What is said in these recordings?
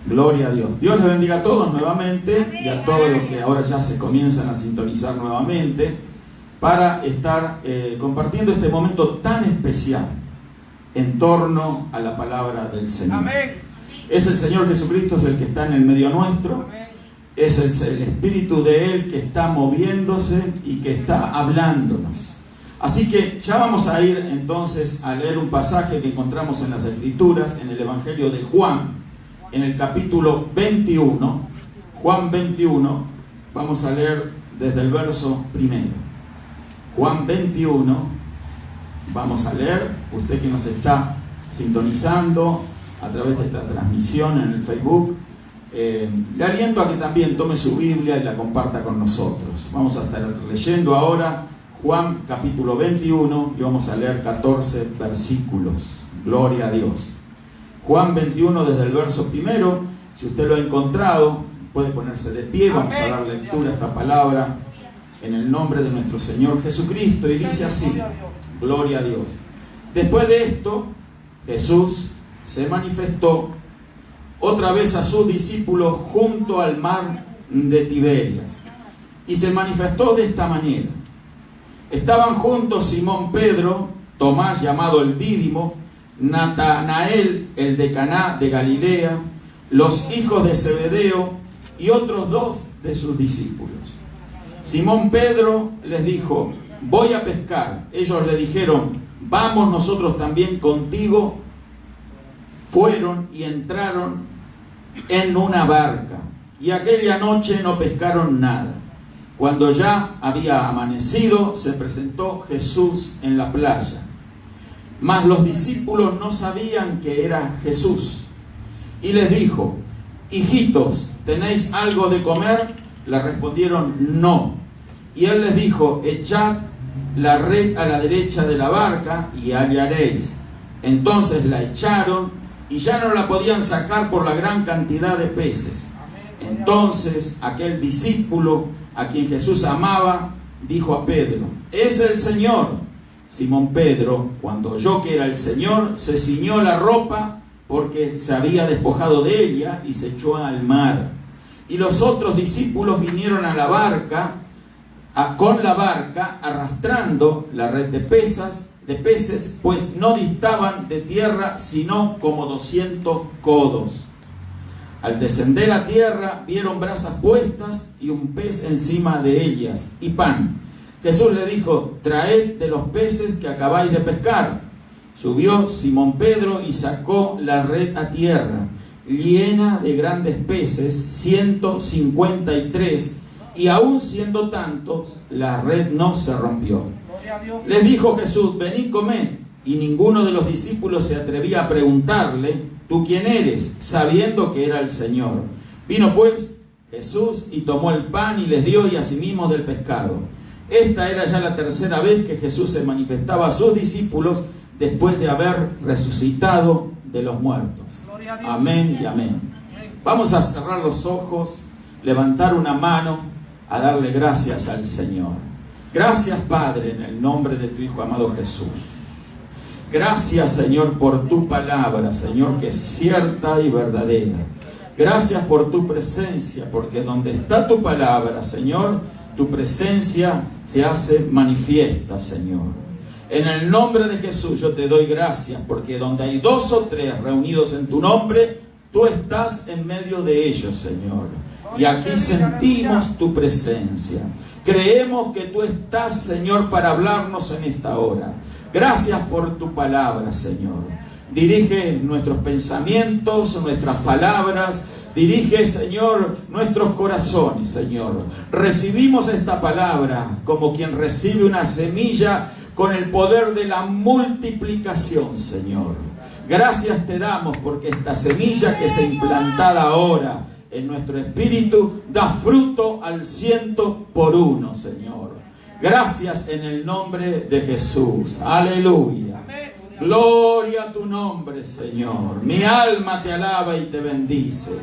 Gloria a Dios. Dios les bendiga a todos nuevamente y a todos los que ahora ya se comienzan a sintonizar nuevamente para estar compartiendo este momento tan especial en torno a la palabra del Señor. Amén. Es el Señor Jesucristo, es el que está en el medio nuestro. Amén. Es el Espíritu de Él que está moviéndose y que está hablándonos. Así que ya vamos a ir entonces a leer un pasaje que encontramos en las Escrituras, en el Evangelio de Juan, en el capítulo 21, Juan 21, vamos a leer desde el verso primero. Juan 21, vamos a leer, usted que nos está sintonizando a través de esta transmisión en el Facebook, le aliento a que también tome su Biblia y la comparta con nosotros. Vamos a estar leyendo ahora Juan capítulo 21 y vamos a leer 14 versículos. Gloria a Dios. Juan 21 desde el verso primero. Si usted lo ha encontrado, puede ponerse de pie. Vamos a dar lectura a esta palabra en el nombre de nuestro Señor Jesucristo. Y dice así: Gloria a Dios. Después de esto, Jesús se manifestó otra vez a sus discípulos junto al mar de Tiberias. Y se manifestó de esta manera. Estaban juntos Simón Pedro, Tomás llamado el Dídimo, Natanael el de Caná de Galilea, los hijos de Zebedeo y otros dos de sus discípulos. Simón Pedro les dijo: voy a pescar. Ellos le dijeron: vamos nosotros también contigo. Fueron y entraron en una barca, y aquella noche no pescaron nada. Cuando ya había amanecido, se presentó Jesús en la playa. Mas los discípulos no sabían que era Jesús. Y les dijo: hijitos, ¿tenéis algo de comer? Le respondieron: no. Y él les dijo: echad la red a la derecha de la barca y hallaréis. Entonces la echaron y ya no la podían sacar por la gran cantidad de peces. Entonces aquel discípulo a quien Jesús amaba dijo a Pedro: es el Señor. Simón Pedro, cuando oyó que era el Señor, se ciñó la ropa porque se había despojado de ella y se echó al mar. Y los otros discípulos vinieron a la barca, con la barca, arrastrando la red de peces, pues no distaban de tierra sino como 200 codos. Al descender a tierra vieron brasas puestas y un pez encima de ellas y pan. Jesús le dijo: traed de los peces que acabáis de pescar. Subió Simón Pedro y sacó la red a tierra, llena de grandes peces, 153, y aún siendo tantos, la red no se rompió. Les dijo Jesús: venid, comed. Y ninguno de los discípulos se atrevía a preguntarle: ¿tú quién eres?, sabiendo que era el Señor. Vino pues Jesús y tomó el pan y les dio, y asimismo del pescado. Esta era ya la tercera vez que Jesús se manifestaba a sus discípulos después de haber resucitado de los muertos. Amén y amén. Vamos a cerrar los ojos, levantar una mano, a darle gracias al Señor. Gracias, Padre, en el nombre de tu Hijo amado Jesús. Gracias, Señor, por tu palabra, Señor, que es cierta y verdadera. Gracias por tu presencia, porque donde está tu palabra, Señor, tu presencia se hace manifiesta, Señor. En el nombre de Jesús yo te doy gracias, porque donde hay 2 o 3 reunidos en tu nombre, tú estás en medio de ellos, Señor. Y aquí sentimos tu presencia. Creemos que tú estás, Señor, para hablarnos en esta hora. Gracias por tu palabra, Señor. Dirige nuestros pensamientos, nuestras palabras. Dirige, Señor, nuestros corazones, Señor. Recibimos esta palabra como quien recibe una semilla con el poder de la multiplicación, Señor. Gracias te damos porque esta semilla que es implantada ahora en nuestro espíritu da fruto al 100%, Señor. Gracias en el nombre de Jesús. Aleluya. Gloria a tu nombre, Señor. Mi alma te alaba y te bendice.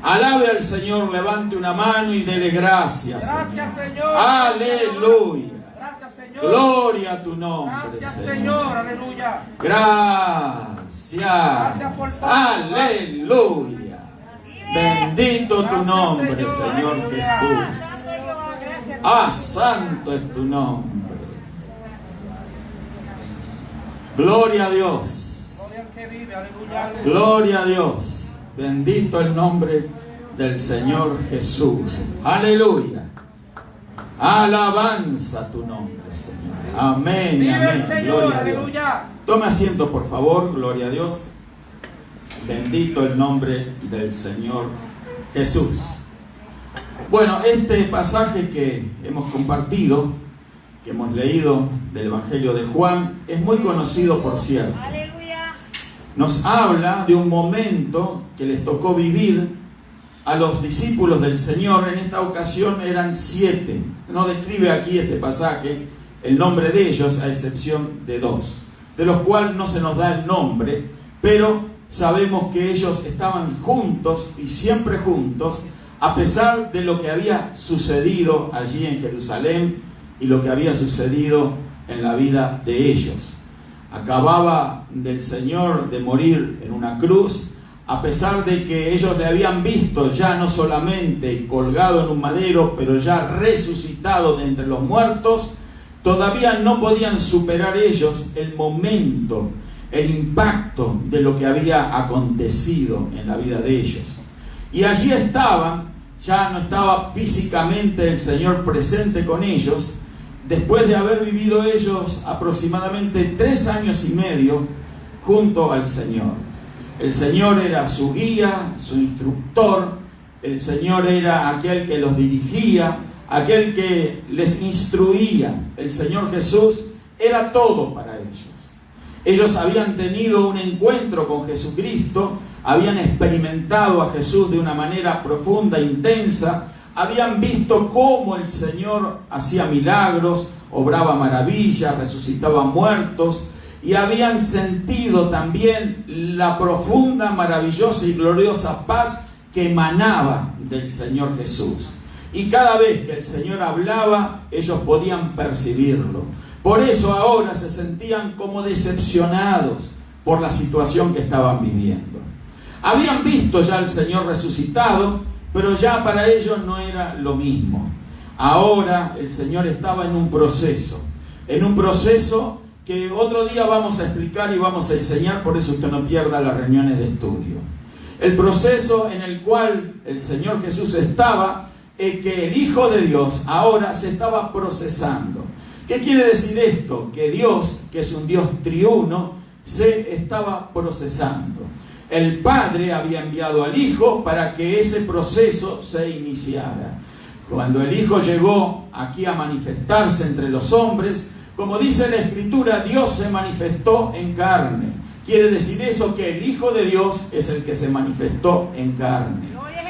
Alabe al Señor, levante una mano y dele gracias. Gracias, Señor. Aleluya. Gracias, Señor. Gloria a tu nombre, Gracias, Señor. Señor. Aleluya. Gracias. Gracias por todo. Aleluya. Bendito tu nombre, Señor Jesús. Ah, santo es tu nombre. Gloria a Dios. Gloria a Dios. Bendito el nombre del Señor Jesús. Aleluya. Alabanza tu nombre, Señor. Amén, amén. Gloria a Dios. Tome asiento, por favor. Gloria a Dios. Bendito el nombre del Señor Jesús. Bueno, este pasaje que hemos compartido, que hemos leído del Evangelio de Juan, es muy conocido, por cierto. Nos habla de un momento que les tocó vivir a los discípulos del Señor. En esta ocasión eran 7. No describe aquí este pasaje el nombre de ellos, a excepción de 2, de los cuales no se nos da el nombre, pero sabemos que ellos estaban juntos y siempre juntos, a pesar de lo que había sucedido allí en Jerusalén y lo que había sucedido en la vida de ellos. Acababa del Señor de morir en una cruz, a pesar de que ellos le habían visto ya no solamente colgado en un madero, pero ya resucitado de entre los muertos. Todavía no podían superar ellos el momento, el impacto de lo que había acontecido en la vida de ellos. Y allí estaban, ya no estaba físicamente el Señor presente con ellos, después de haber vivido ellos aproximadamente 3 años y medio junto al Señor. El Señor era su guía, su instructor, el Señor era aquel que los dirigía, aquel que les instruía. El Señor Jesús era todo para ellos. Ellos habían tenido un encuentro con Jesucristo, habían experimentado a Jesús de una manera profunda e intensa, habían visto cómo el Señor hacía milagros, obraba maravillas, resucitaba muertos, y habían sentido también la profunda, maravillosa y gloriosa paz que emanaba del Señor Jesús. Y cada vez que el Señor hablaba, ellos podían percibirlo. Por eso ahora se sentían como decepcionados por la situación que estaban viviendo. Habían visto ya al Señor resucitado, pero ya para ellos no era lo mismo. Ahora el Señor estaba en un proceso que otro día vamos a explicar y vamos a enseñar, por eso usted no pierda las reuniones de estudio. El proceso en el cual el Señor Jesús estaba, que el Hijo de Dios ahora se estaba procesando. ¿Qué quiere decir esto? Que Dios, que es un Dios triuno, se estaba procesando. El Padre había enviado al Hijo para que ese proceso se iniciara. Cuando el Hijo llegó aquí a manifestarse entre los hombres, como dice la Escritura, Dios se manifestó en carne. Quiere decir eso, que el Hijo de Dios es el que se manifestó en carne.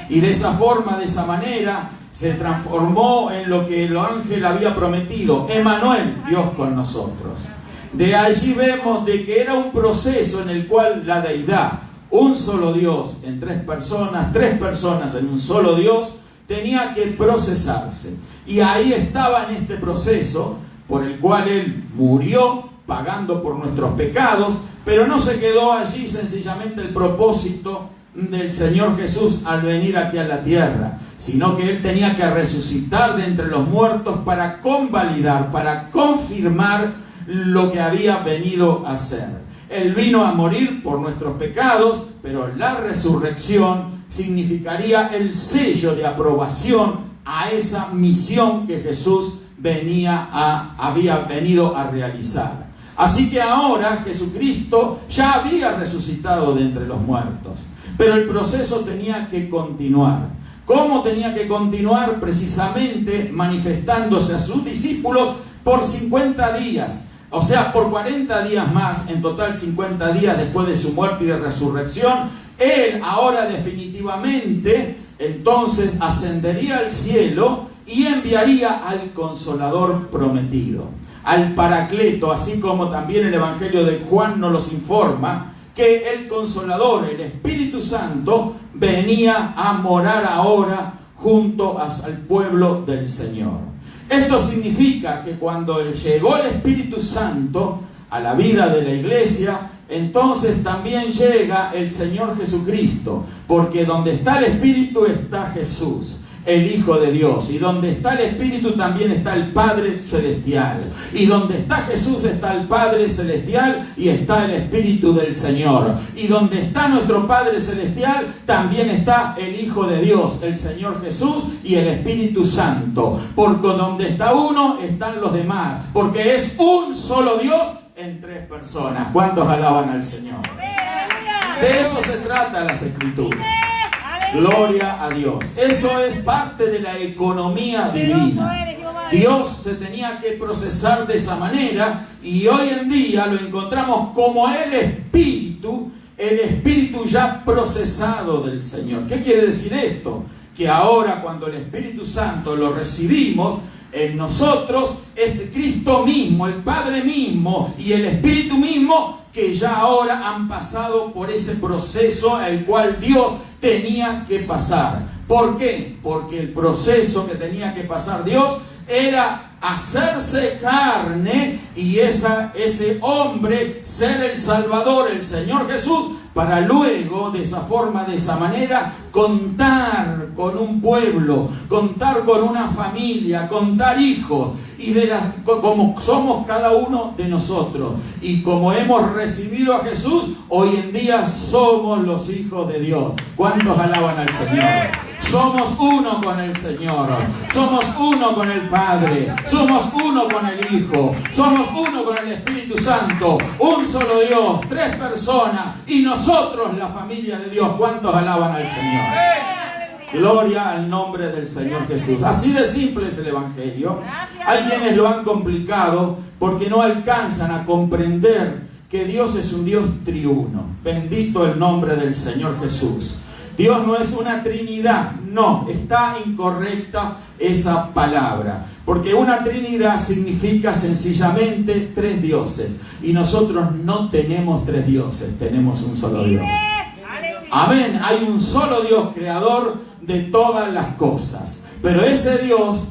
Y de esa forma, de esa manera, se transformó en lo que el ángel había prometido: Emmanuel, Dios con nosotros. De allí vemos de que era un proceso en el cual la deidad, un solo Dios en 3 personas en un solo Dios, tenía que procesarse. Y ahí estaba en este proceso por el cual Él murió pagando por nuestros pecados, pero no se quedó allí sencillamente el propósito del Señor Jesús al venir aquí a la tierra, sino que Él tenía que resucitar de entre los muertos para convalidar, para confirmar lo que había venido a hacer. Él vino a morir por nuestros pecados, pero la resurrección significaría el sello de aprobación a esa misión que Jesús había venido a realizar. Así que ahora Jesucristo ya había resucitado de entre los muertos, pero el proceso tenía que continuar. ¿Cómo tenía que continuar? Precisamente manifestándose a sus discípulos por 50 días. O sea, por 40 días más, en total 50 días después de su muerte y de resurrección. Él ahora definitivamente entonces ascendería al cielo y enviaría al Consolador prometido, al Paracleto, así como también el Evangelio de Juan nos los informa, que el Consolador, el Espíritu Santo, venía a morar ahora junto al pueblo del Señor. Esto significa que cuando llegó el Espíritu Santo a la vida de la iglesia, entonces también llega el Señor Jesucristo, porque donde está el Espíritu está Jesús, el Hijo de Dios, y donde está el Espíritu también está el Padre Celestial, y donde está Jesús está el Padre Celestial y está el Espíritu del Señor, y donde está nuestro Padre Celestial también está el Hijo de Dios, el Señor Jesús y el Espíritu Santo, porque donde está uno están los demás, porque es un solo Dios en tres personas. ¿Cuántos alaban al Señor? De eso se trata las Escrituras. Gloria a Dios. Eso es parte de la economía divina. Dios se tenía que procesar de esa manera y hoy en día lo encontramos como el Espíritu ya procesado del Señor. ¿Qué quiere decir esto? Que ahora cuando el Espíritu Santo lo recibimos en nosotros, es Cristo mismo, el Padre mismo y el Espíritu mismo que ya ahora han pasado por ese proceso al cual Dios tenía que pasar. ¿Por qué? Porque el proceso que tenía que pasar Dios era hacerse carne y ese hombre ser el Salvador, el Señor Jesús, para luego de esa forma, de esa manera, contar con un pueblo, contar con una familia, contar hijos, y como somos cada uno de nosotros. Y como hemos recibido a Jesús, hoy en día somos los hijos de Dios. ¿Cuántos alaban al Señor? Somos uno con el Señor, somos uno con el Padre, somos uno con el Hijo, somos uno con el Espíritu Santo, un solo Dios, tres personas, y nosotros la familia de Dios. ¿Cuántos alaban al Señor? Gloria al nombre del Señor Jesús. Así de simple es el Evangelio. Hay quienes lo han complicado porque no alcanzan a comprender que Dios es un Dios triuno. Bendito el nombre del Señor Jesús. Dios no es una trinidad, no, está incorrecta esa palabra, porque una trinidad significa sencillamente tres dioses, y nosotros no tenemos tres dioses, tenemos un solo Dios. Amén, hay un solo Dios creador de todas las cosas, pero ese Dios,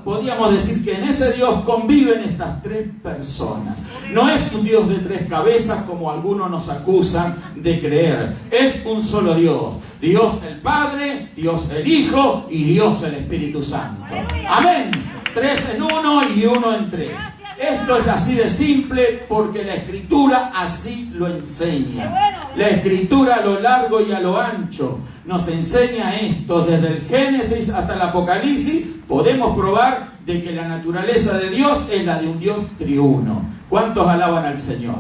podríamos decir que en ese Dios conviven estas tres personas. No es un Dios de tres cabezas como algunos nos acusan de creer. Es un solo Dios. Dios el Padre, Dios el Hijo y Dios el Espíritu Santo. Amén. Tres en uno y uno en tres. Esto es así de simple porque la Escritura así lo enseña. La Escritura a lo largo y a lo ancho nos enseña esto. Desde el Génesis hasta el Apocalipsis podemos probar de que la naturaleza de Dios es la de un Dios triuno. ¿Cuántos alaban al Señor?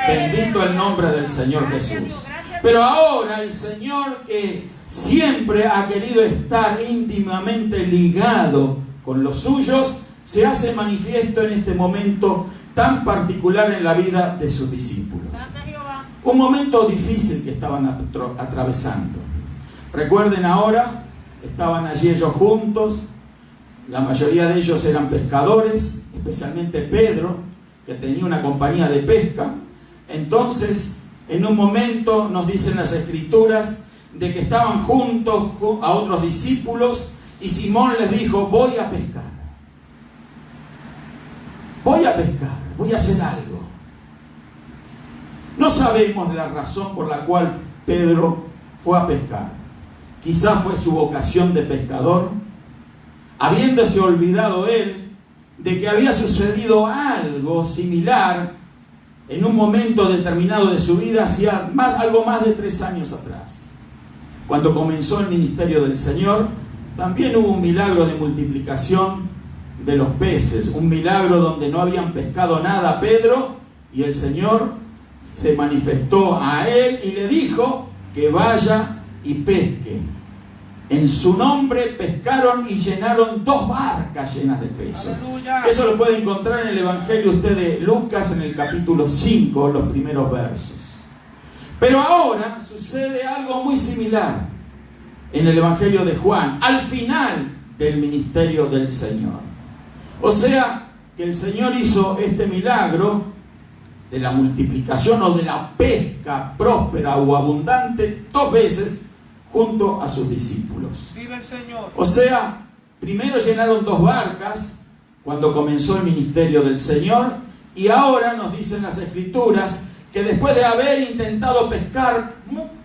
Bendito el nombre del Señor Jesús. Pero ahora el Señor, que siempre ha querido estar íntimamente ligado con los suyos, se hace manifiesto en este momento tan particular en la vida de sus discípulos. Un momento difícil que estaban atravesando. Recuerden ahora, estaban allí ellos juntos, la mayoría de ellos eran pescadores, especialmente Pedro, que tenía una compañía de pesca. Entonces, en un momento nos dicen las Escrituras de que estaban juntos a otros discípulos y Simón les dijo: voy a pescar, voy a hacer algo. No sabemos la razón por la cual Pedro fue a pescar. Quizás fue su vocación de pescador, habiéndose olvidado él de que había sucedido algo similar en un momento determinado de su vida, hacía algo más de 3 años atrás. Cuando comenzó el ministerio del Señor, también hubo un milagro de multiplicación de los peces, un milagro donde no habían pescado nada Pedro, y el Señor se manifestó a él y le dijo que vaya y pesque. En su nombre pescaron y llenaron 2 barcas llenas de peces. Eso lo puede encontrar en el Evangelio usted de Lucas, en el capítulo 5, los primeros versos. Pero ahora sucede algo muy similar en el Evangelio de Juan, al final del ministerio del Señor. O sea, que el Señor hizo este milagro de la multiplicación o de la pesca próspera o abundante 2 veces junto a sus discípulos. ¡Viva el Señor! O sea, primero llenaron 2 barcas cuando comenzó el ministerio del Señor, y ahora nos dicen las Escrituras que después de haber intentado pescar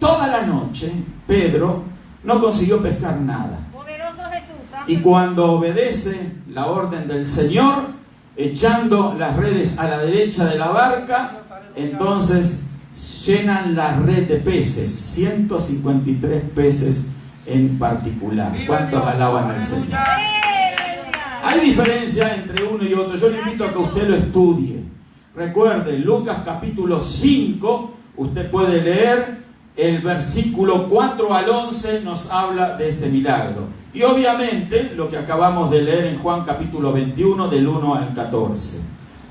toda la noche, Pedro no consiguió pescar nada. Poderoso Jesús. Y cuando obedece la orden del Señor, echando las redes a la derecha de la barca, entonces llenan la red de peces, 153 peces en particular. ¿Cuántos alaban al Señor? Hay diferencia entre uno y otro. Yo le invito a que usted lo estudie. Recuerde, Lucas capítulo 5, usted puede leer el versículo 4 al 11, nos habla de este milagro. Y obviamente lo que acabamos de leer en Juan capítulo 21, del 1 al 14.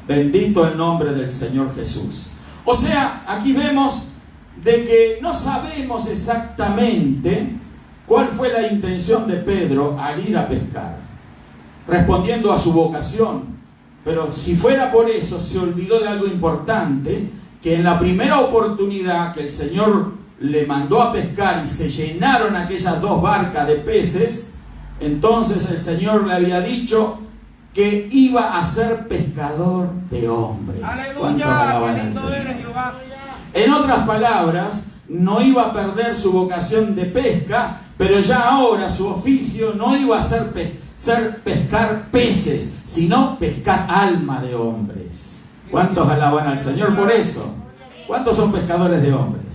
Bendito el nombre del Señor Jesús. O sea, aquí vemos de que no sabemos exactamente cuál fue la intención de Pedro al ir a pescar, respondiendo a su vocación. Pero si fuera por eso, se olvidó de algo importante, que en la primera oportunidad que el Señor le mandó a pescar y se llenaron aquellas 2 barcas de peces, entonces el Señor le había dicho que iba a ser pescador de hombres. ¿Cuántos alaban al Señor? En otras palabras, no iba a perder su vocación de pesca, pero ya ahora su oficio no iba a ser pescar peces, sino pescar alma de hombres. ¿Cuántos alaban al Señor por eso? ¿Cuántos son pescadores de hombres?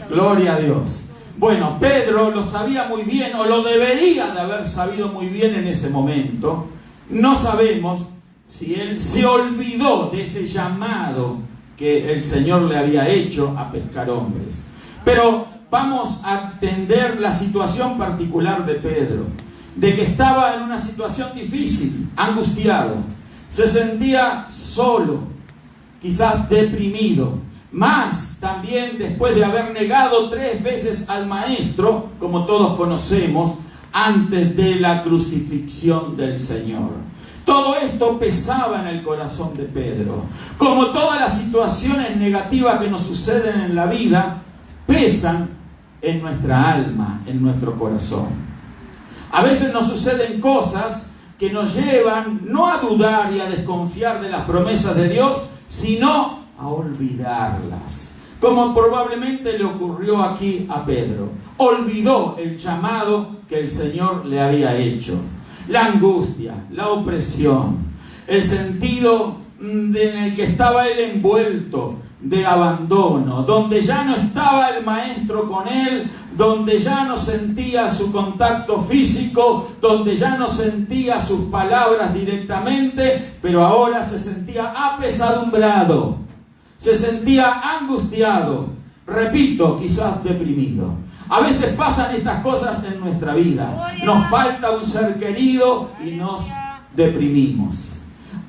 Gloria a Dios. Bueno, Pedro lo sabía muy bien, o lo debería de haber sabido muy bien en ese momento. No sabemos si él se olvidó de ese llamado que el Señor le había hecho a pescar hombres. Pero vamos a entender la situación particular de Pedro, de que estaba en una situación difícil, angustiado, se sentía solo, quizás deprimido, más también después de haber negado 3 veces al Maestro, como todos conocemos, antes de la crucifixión del Señor. Todo esto pesaba en el corazón de Pedro. Como todas las situaciones negativas que nos suceden en la vida, pesan en nuestra alma, en nuestro corazón. A veces nos suceden cosas que nos llevan no a dudar y a desconfiar de las promesas de Dios, sino a olvidarlas. Como probablemente le ocurrió aquí a Pedro. Olvidó el llamado que el Señor le había hecho. La angustia, la opresión, el sentido en el que estaba él envuelto, de abandono, donde ya no estaba el Maestro con él, donde ya no sentía su contacto físico, donde ya no sentía sus palabras directamente, pero ahora se sentía apesadumbrado, se sentía angustiado, repito, quizás deprimido. A veces pasan estas cosas en nuestra vida, nos falta un ser querido y nos deprimimos.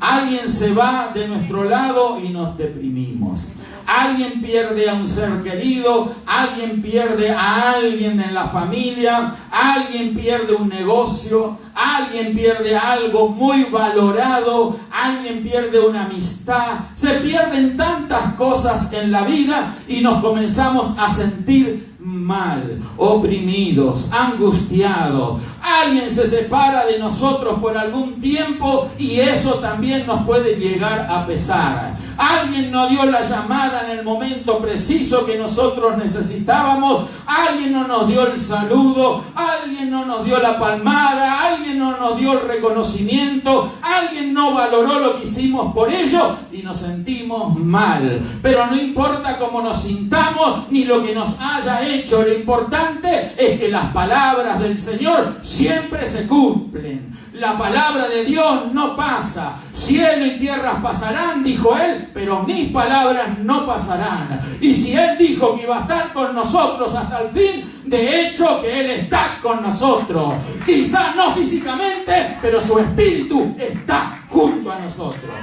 Alguien se va de nuestro lado y nos deprimimos. Alguien pierde a un ser querido, alguien pierde a alguien en la familia, alguien pierde un negocio, alguien pierde algo muy valorado, alguien pierde una amistad. Se pierden tantas cosas en la vida y nos comenzamos a sentir mal, oprimidos, angustiados. Alguien se separa de nosotros por algún tiempo y eso también nos puede llegar a pesar. Alguien nos dio la llamada en el momento preciso que nosotros necesitábamos. Alguien no nos dio el saludo. Alguien no nos dio la palmada. Alguien no nos dio el reconocimiento. Alguien no valoró lo que hicimos por ello y nos sentimos mal. Pero no importa cómo nos sintamos ni lo que nos haya hecho. Lo importante es que las palabras del Señor siempre se cumplen. La palabra de Dios no pasa. Cielo y tierras pasarán, dijo Él, pero mis palabras no pasarán. Y si Él dijo que iba a estar con nosotros hasta el fin, de hecho que Él está con nosotros. Quizás no físicamente, pero su espíritu está junto a nosotros.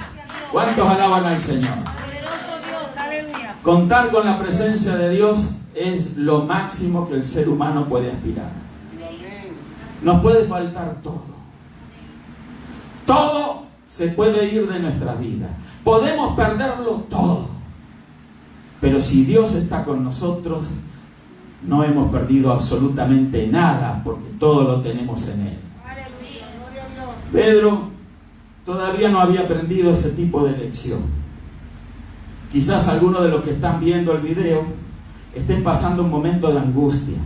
¿Cuántos alaban al Señor? Contar con la presencia de Dios es lo máximo que el ser humano puede aspirar. Nos puede faltar todo. Todo se puede ir de nuestra vida. Podemos perderlo todo. Pero si Dios está con nosotros, no hemos perdido absolutamente nada, porque todo lo tenemos en Él. Pedro todavía no había aprendido ese tipo de lección. Quizás algunos de los que están viendo el video estén pasando un momento de angustia,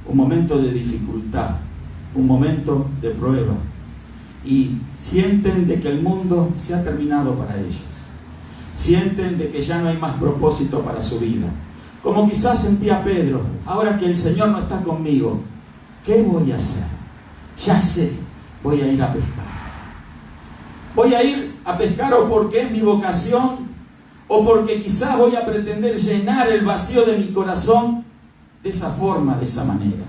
un momento de dificultad, un momento de prueba, y sienten de que el mundo se ha terminado para ellos. Sienten de que ya no hay más propósito para su vida. Como quizás sentía Pedro: ahora que el Señor no está conmigo, ¿qué voy a hacer? Ya sé, voy a ir a pescar. Voy a ir a pescar o porque es mi vocación, o porque quizás voy a pretender llenar el vacío de mi corazón de esa forma, de esa manera.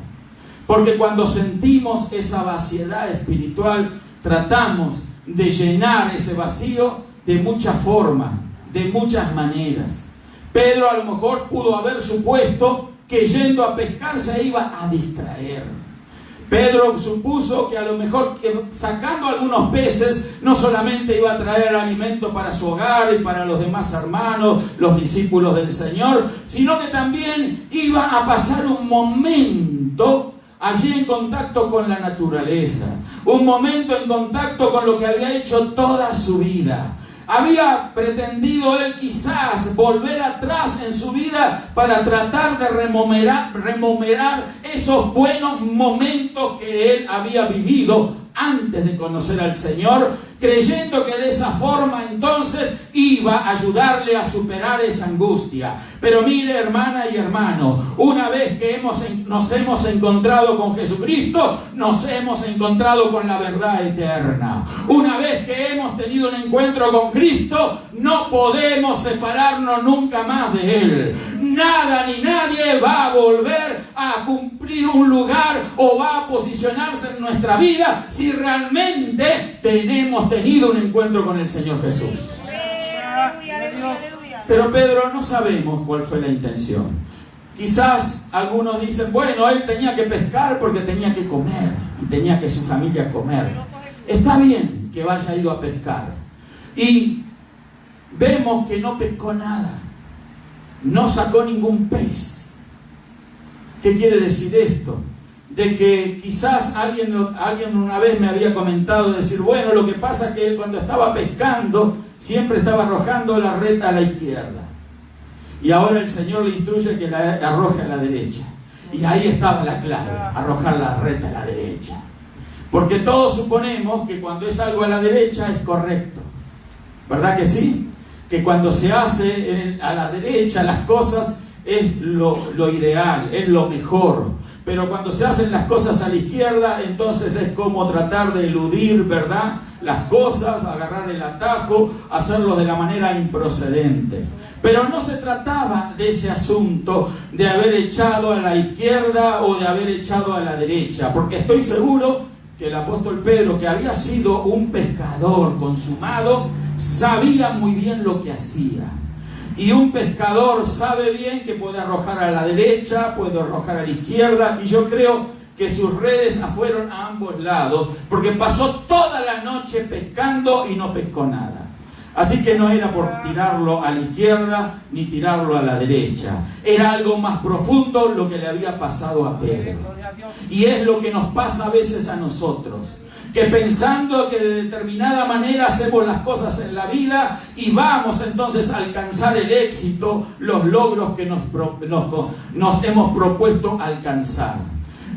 Porque cuando sentimos esa vaciedad espiritual, tratamos de llenar ese vacío de muchas formas, de muchas maneras. Pedro a lo mejor pudo haber supuesto que yendo a pescar se iba a distraer. Pedro supuso que a lo mejor que sacando algunos peces no solamente iba a traer alimento para su hogar y para los demás hermanos, los discípulos del Señor, sino que también iba a pasar un momento allí en contacto con la naturaleza, un momento en contacto con lo que había hecho toda su vida. Había pretendido él quizás volver atrás en su vida para tratar de rememorar esos buenos momentos que él había vivido antes de conocer al Señor, creyendo que de esa forma entonces iba a ayudarle a superar esa angustia. Pero mire, hermana y hermano, una vez que nos hemos encontrado con Jesucristo, nos hemos encontrado con la verdad eterna. Una vez que hemos tenido un encuentro con Cristo, no podemos separarnos nunca más de Él. Nada ni nadie va a volver a cumplir un lugar o va a posicionarse en nuestra vida si realmente tenemos tenido un encuentro con el Señor Jesús. Pero Pedro, no sabemos cuál fue la intención. Quizás algunos dicen: bueno, él tenía que pescar porque tenía que comer y tenía que su familia comer. Está bien que haya ido a pescar. Y vemos que no pescó nada. No sacó ningún pez. ¿Qué quiere decir esto? De que quizás alguien una vez me había comentado, decir: bueno, lo que pasa es que él cuando estaba pescando siempre estaba arrojando la red a la izquierda, y ahora el Señor le instruye que la arroje a la derecha. Y ahí estaba la clave: arrojar la red a la derecha. Porque todos suponemos que cuando es algo a la derecha es correcto, ¿verdad que sí? Que cuando se hace a la derecha las cosas es lo ideal, es lo mejor. Pero cuando se hacen las cosas a la izquierda, entonces es como tratar de eludir, ¿verdad?, las cosas, agarrar el atajo, hacerlo de la manera improcedente. Pero no se trataba de ese asunto de haber echado a la izquierda o de haber echado a la derecha, porque estoy seguro que el apóstol Pedro, que había sido un pescador consumado, sabía muy bien lo que hacía. Y un pescador sabe bien que puede arrojar a la derecha, puede arrojar a la izquierda, y yo creo que sus redes fueron a ambos lados, porque pasó toda la noche pescando y no pescó nada. Así que no era por tirarlo a la izquierda ni tirarlo a la derecha. Era algo más profundo lo que le había pasado a Pedro. Y es lo que nos pasa a veces a nosotros, que pensando que de determinada manera hacemos las cosas en la vida y vamos entonces a alcanzar el éxito, los logros que nos hemos propuesto alcanzar.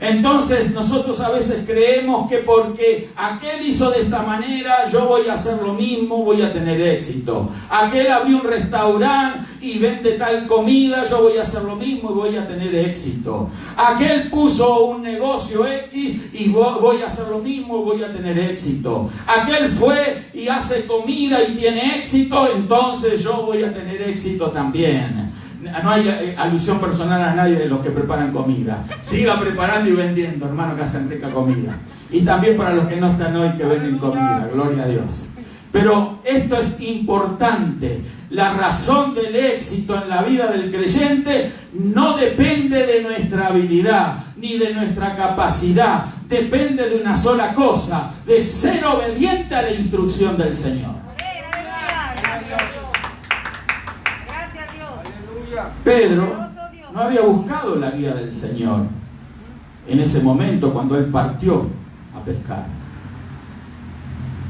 Entonces nosotros a veces creemos que porque aquel hizo de esta manera, yo voy a hacer lo mismo, voy a tener éxito. Aquel abrió un restaurante y vende tal comida, yo voy a hacer lo mismo y voy a tener éxito. Aquel puso un negocio X y voy a hacer lo mismo y voy a tener éxito. Aquel fue y hace comida y tiene éxito, entonces yo voy a tener éxito también. No hay alusión personal a nadie de los que preparan comida. Siga preparando y vendiendo, hermano, que hacen rica comida. Y también para los que no están hoy, que venden comida, gloria a Dios. Pero esto es importante. La razón del éxito en la vida del creyente no depende de nuestra habilidad ni de nuestra capacidad. Depende de una sola cosa: de ser obediente a la instrucción del Señor. Pedro no había buscado la guía del Señor en ese momento cuando él partió a pescar.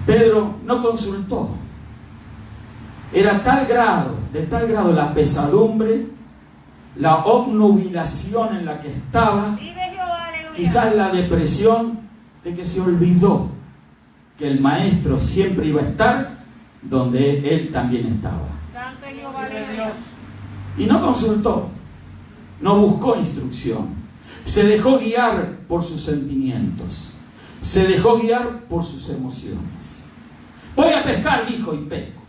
Pedro no consultó. Era tal grado de tal grado la pesadumbre, la obnubilación en la que estaba, quizás la depresión, de que se olvidó que el maestro siempre iba a estar donde él también estaba. Y no consultó, no buscó instrucción, se dejó guiar por sus sentimientos, se dejó guiar por sus emociones. Voy a pescar, dijo, y pesco.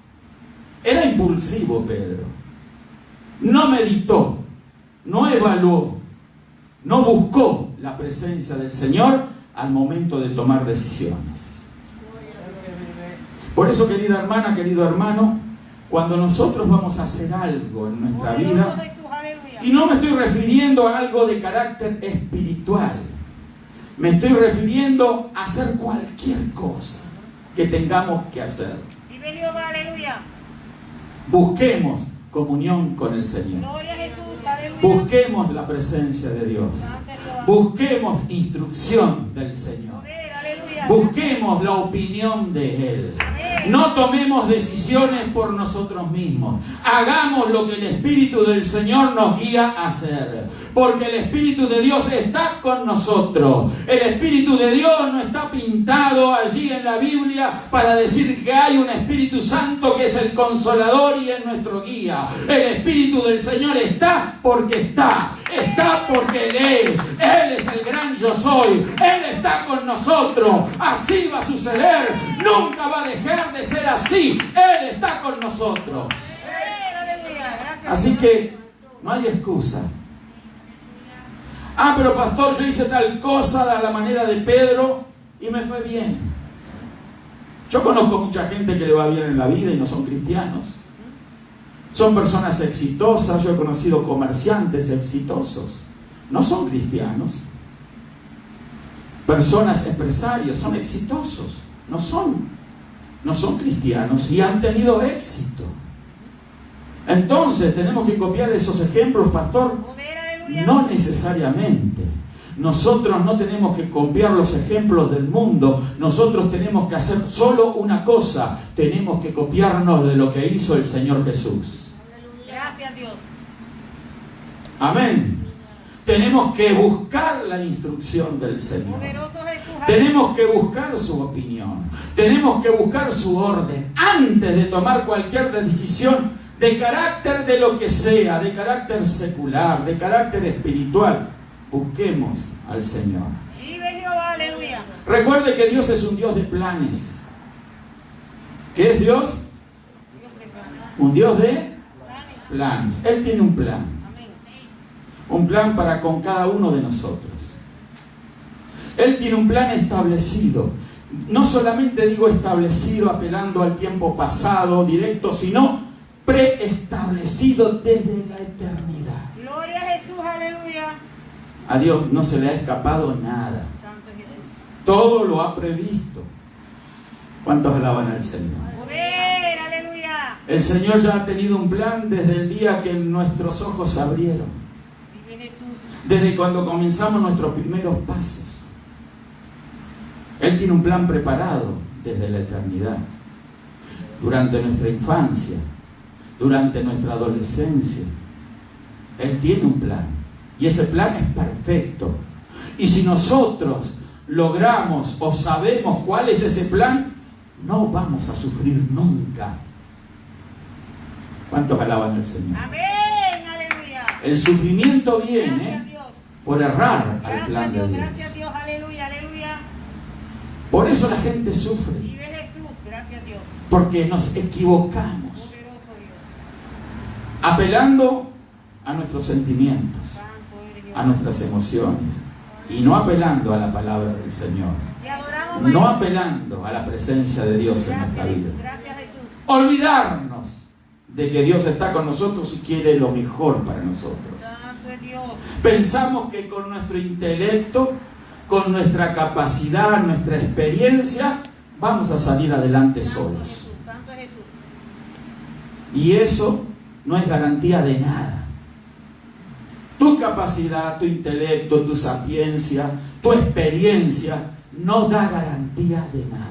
Era impulsivo Pedro. No meditó, no evaluó, no buscó la presencia del Señor al momento de tomar decisiones. Por eso, querida hermana, querido hermano, cuando nosotros vamos a hacer algo en nuestra vida, y no me estoy refiriendo a algo de carácter espiritual, me estoy refiriendo a hacer cualquier cosa que tengamos que hacer. Busquemos comunión con el Señor. Busquemos la presencia de Dios. Busquemos instrucción del Señor. Busquemos la opinión de Él. No tomemos decisiones por nosotros mismos. Hagamos lo que el Espíritu del Señor nos guía a hacer. Porque el Espíritu de Dios está con nosotros. El Espíritu de Dios no está pintado allí en la Biblia para decir que hay un Espíritu Santo que es el Consolador y es nuestro guía. El Espíritu del Señor está porque está. Está porque Él es. Él es el gran yo soy. Él está con nosotros. Así va a suceder. Nunca va a dejar de ser así. Él está con nosotros. Así que no hay excusa. Ah, pero pastor, yo hice tal cosa a la manera de Pedro y me fue bien. Yo conozco mucha gente que le va bien en la vida y no son cristianos. Son personas exitosas. Yo he conocido comerciantes exitosos. No son cristianos. Personas empresarios son exitosos. No son cristianos y han tenido éxito. Entonces, ¿tenemos que copiar esos ejemplos, pastor? No necesariamente. Nosotros no tenemos que copiar los ejemplos del mundo. Nosotros tenemos que hacer solo una cosa. Tenemos que copiarnos de lo que hizo el Señor Jesús. Gracias, Dios. Amén. Tenemos que buscar la instrucción del Señor. Tenemos que buscar su opinión. Tenemos que buscar su orden antes de tomar cualquier decisión de carácter de lo que sea, de carácter secular, de carácter espiritual. Busquemos al Señor. Recuerde que Dios es un Dios de planes. ¿Qué es Dios? Un Dios de planes. Él tiene un plan. Un plan para con cada uno de nosotros. Él tiene un plan establecido. No solamente digo establecido apelando al tiempo pasado directo, sino preestablecido desde la eternidad. Gloria a Jesús, aleluya. A Dios no se le ha escapado nada. Santo Jesús. Todo lo ha previsto. ¿Cuántos alaban al Señor? Poder, aleluya. El Señor ya ha tenido un plan desde el día que nuestros ojos se abrieron. Vive Jesús. Desde cuando comenzamos nuestros primeros pasos. Él tiene un plan preparado desde la eternidad. Durante nuestra infancia. Durante nuestra adolescencia. Él tiene un plan. Y ese plan es perfecto. Y si nosotros logramos o sabemos cuál es ese plan, no vamos a sufrir nunca. ¿Cuántos alaban al Señor? Amén, aleluya. El sufrimiento viene Gracias, Dios. por errar al Gracias, plan de Dios. Dios. Gracias, Dios, aleluya, aleluya. Por eso la gente sufre. Vive Jesús, gracias, Dios. Porque nos equivocamos. Poderoso Dios. Apelando a nuestros sentimientos, Santo eres Dios. a nuestras emociones. Y no apelando a la palabra del Señor. Te adoramos, No María. apelando a la presencia de Dios en nuestra Gracias, vida. Jesús. Gracias, Jesús. Olvidarnos de que Dios está con nosotros y quiere lo mejor para nosotros. Santo es Dios. Pensamos que con nuestro intelecto, con nuestra capacidad, nuestra experiencia, vamos a salir adelante Santo solos. Jesús. Santo es Jesús. Y eso no es garantía de nada. Tu capacidad, tu intelecto, tu sapiencia, tu experiencia no da garantía de nada.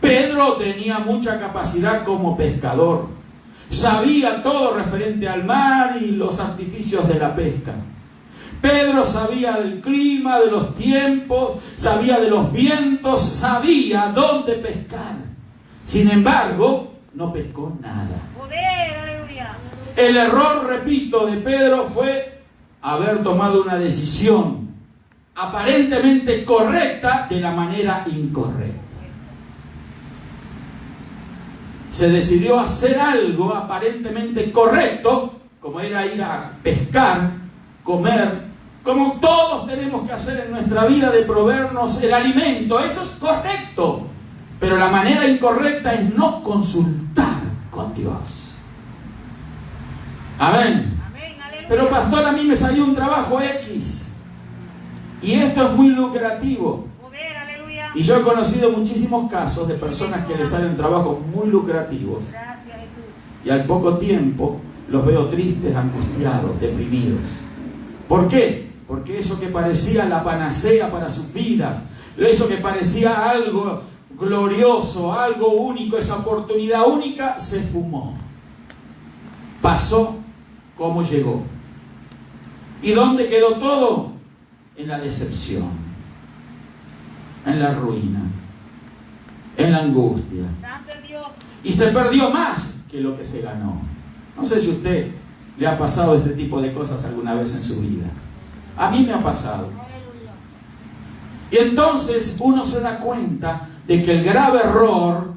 Pedro tenía mucha capacidad como pescador. sabía todo referente al mar y los artificios de la pesca. Pedro sabía del clima, de los tiempos, sabía de los vientos, sabía dónde pescar. Sin embargo, no pescó nada. Poder, aleluya. El error, repito, de Pedro fue haber tomado una decisión aparentemente correcta de la manera incorrecta. Se decidió hacer algo aparentemente correcto, como era ir a pescar, comer, como todos tenemos que hacer en nuestra vida de proveernos el alimento. Eso es correcto, pero la manera incorrecta es no consultar con Dios. Amén. Amén, aleluya. Pero pastor, a mí me salió un trabajo X y esto es muy lucrativo. Poder, aleluya. Y yo he conocido muchísimos casos de personas que les salen trabajos muy lucrativos Gracias, Jesús. y al poco tiempo los veo tristes, angustiados, deprimidos. ¿Por qué? Porque eso que parecía la panacea para sus vidas, eso que parecía algo glorioso, algo único, esa oportunidad única, se fumó. Pasó como llegó. ¿Y dónde quedó todo? En la decepción, en la ruina, en la angustia. Santo es Dios. Y se perdió más que lo que se ganó. No sé si a usted le ha pasado este tipo de cosas alguna vez en su vida. A mí me ha pasado. Aleluya. Y entonces uno se da cuenta de que el grave error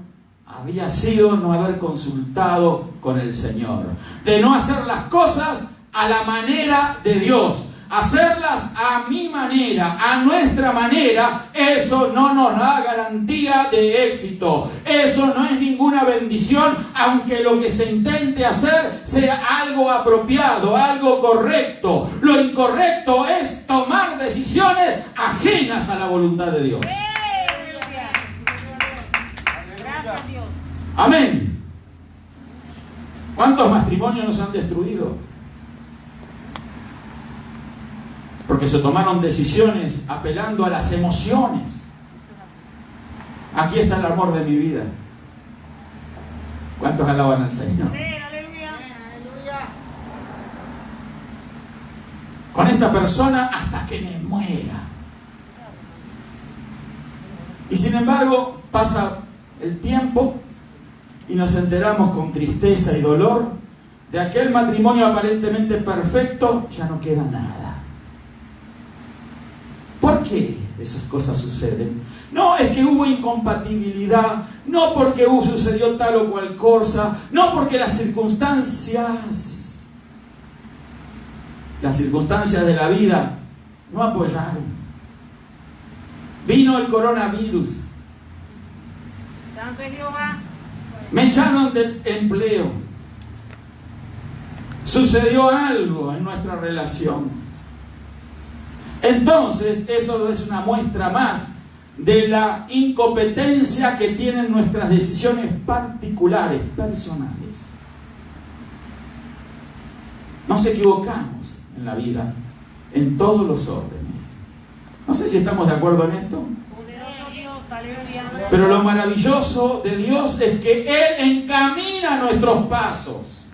había sido no haber consultado con el Señor, de no hacer las cosas a la manera de Dios, hacerlas a mi manera, a nuestra manera. Eso no nos da garantía de éxito, eso no es ninguna bendición, aunque lo que se intente hacer sea algo apropiado, algo correcto. Lo incorrecto es tomar decisiones ajenas a la voluntad de Dios. Aleluya. Gracias, Dios. Amén. ¿Cuántos matrimonios nos han destruido? Porque se tomaron decisiones apelando a las emociones. Aquí está el amor de mi vida. ¿Cuántos alaban al Señor? Poder, aleluya. Aleluya. Con esta persona hasta que me muera. Y sin embargo, pasa el tiempo y nos enteramos con tristeza y dolor de aquel matrimonio aparentemente perfecto, ya no queda nada. ¿Por qué esas cosas suceden? No es que hubo incompatibilidad, no porque sucedió tal o cual cosa, no porque las circunstancias de la vida no apoyaron. Vino el coronavirus, Santo es Jehová. me echaron del empleo, sucedió algo en nuestra relación. Entonces, eso es una muestra más de la incompetencia que tienen nuestras decisiones particulares, personales. Nos equivocamos en la vida, en todos los órdenes. No sé si estamos de acuerdo en esto. Poderoso Dios, aleluya. Pero lo maravilloso de Dios es que Él encamina nuestros pasos,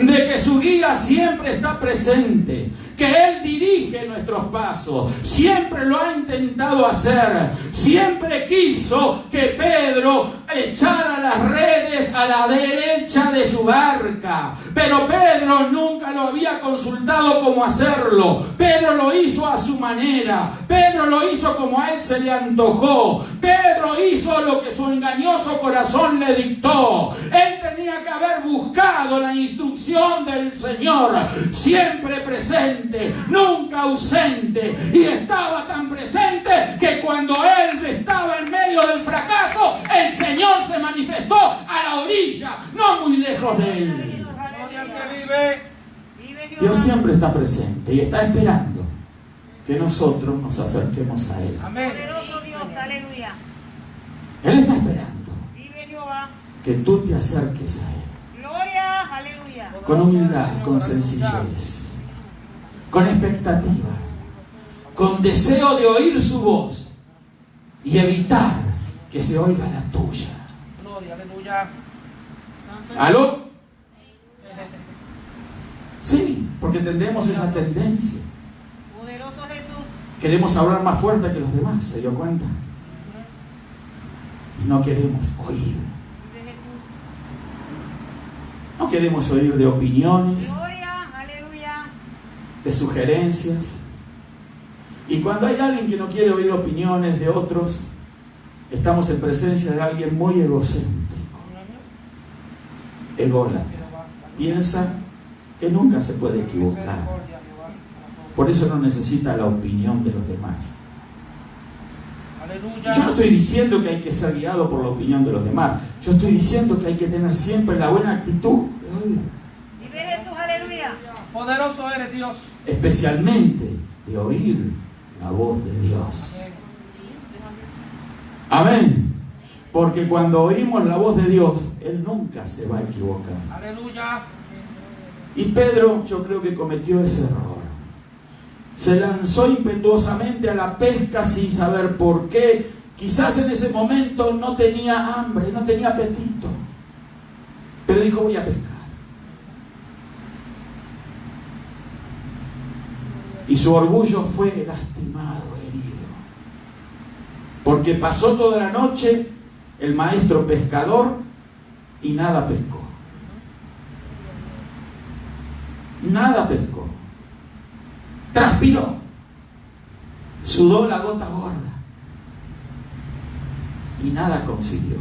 de que su guía siempre está presente, que Él dirige nuestros pasos, siempre lo ha intentado hacer, siempre quiso que Pedro echara las redes a la derecha de su barca, pero Pedro nunca lo había consultado cómo hacerlo. Pedro lo hizo a su manera, Pedro lo hizo como a él se le antojó, Pedro hizo lo que su engañoso corazón le dictó. Él tenía que haber buscado la instrucción del Señor, siempre presente, nunca ausente, y estaba tan presente que cuando él estaba en medio del fracaso, el Señor se manifestó a la orilla, no muy lejos de él. Dios siempre está presente y está esperando que nosotros nos acerquemos a Él. Poderoso Dios, aleluya. Él está esperando Vive Jehová. que tú te acerques a Él Gloria, aleluya. con humildad, con sencillez, con expectativa, con deseo de oír su voz y evitar que se oiga la tuya. Santo es ¿Aló? Sí, porque tendemos esa tendencia. Poderoso Jesús. Queremos hablar más fuerte que los demás, ¿se dio cuenta? Y no queremos oír. Vive Jesús. No queremos oír de opiniones, Gloria, aleluya. de sugerencias. Y cuando hay alguien que no quiere oír opiniones de otros, estamos en presencia de alguien muy egocéntrico, ególatra. Piensa que nunca se puede equivocar. Por eso no necesita la opinión de los demás. Yo no estoy diciendo que hay que ser guiado por la opinión de los demás. Yo estoy diciendo que hay que tener siempre la buena actitud de oír. Vive Jesús, aleluya. Poderoso eres, Dios. Especialmente de oír la voz de Dios. Amén. Porque cuando oímos la voz de Dios, Él nunca se va a equivocar. Aleluya. Y Pedro, yo creo que cometió ese error. Se lanzó impetuosamente a la pesca sin saber por qué. Quizás en ese momento no tenía hambre, no tenía apetito. Pero dijo, voy a pescar. Y su orgullo fue lastimado, herido. Porque pasó toda la noche el maestro pescador y nada pescó. Nada pescó. Transpiró. Sudó la gota gorda. Y nada consiguió.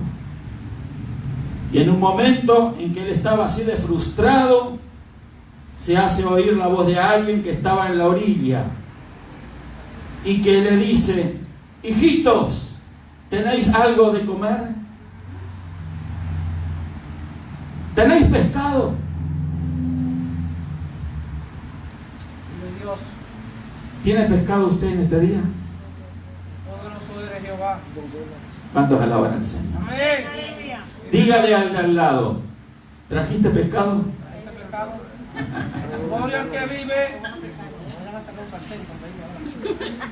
Y en un momento en que él estaba así de frustrado, se hace oír la voz de alguien que estaba en la orilla y que le dice, hijitos, ¿tenéis algo de comer? ¿Tenéis pescado? Dios. ¿Tiene pescado usted en este día? Poderoso eres, Jehová. ¿Cuántos alaban al Señor? Amén. Aleluya. Dígale al de al lado, ¿trajiste pescado? Este pecado. Gloria al que vive. Vayan a sacar un sartén cuando venga ahora.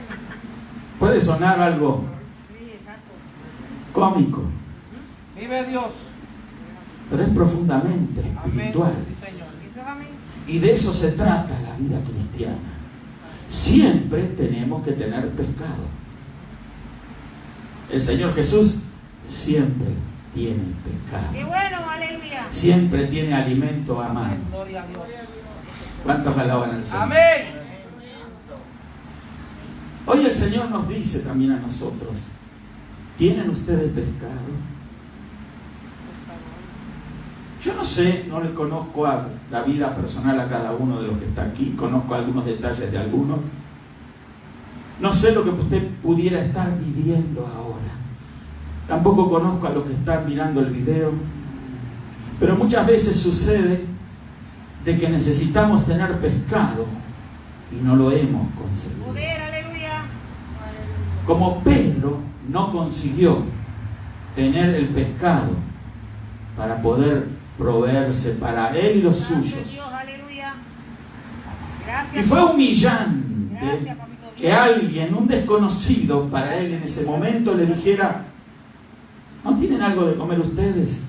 Puede sonar algo Sí, exacto. cómico, Vive Dios. pero es profundamente Amén. espiritual. Sí, Señor. Eso es amén. Y de eso se trata la vida cristiana. Siempre tenemos que tener pescado. El Señor Jesús siempre tiene Qué pescado. bueno, aleluya. Siempre tiene alimento a mano. Gloria a Dios. ¿Cuántos alaban al Señor? Amén. Hoy el Señor nos dice también a nosotros, ¿tienen ustedes pescado? Yo no sé, no le conozco a la vida personal a cada uno de los que está aquí, conozco algunos detalles de algunos. No sé lo que usted pudiera estar viviendo ahora. Tampoco conozco a los que están mirando el video. Pero muchas veces sucede de que necesitamos tener pescado y no lo hemos conseguido. Poder, aleluya. Como Pedro no consiguió tener el pescado para poder proveerse para él y los Gracias, suyos. Dios, aleluya. Y Gracias. fue humillante Gracias, papito Dios. que alguien, un desconocido para él en ese momento, le dijera, ¿no tienen algo de comer ustedes?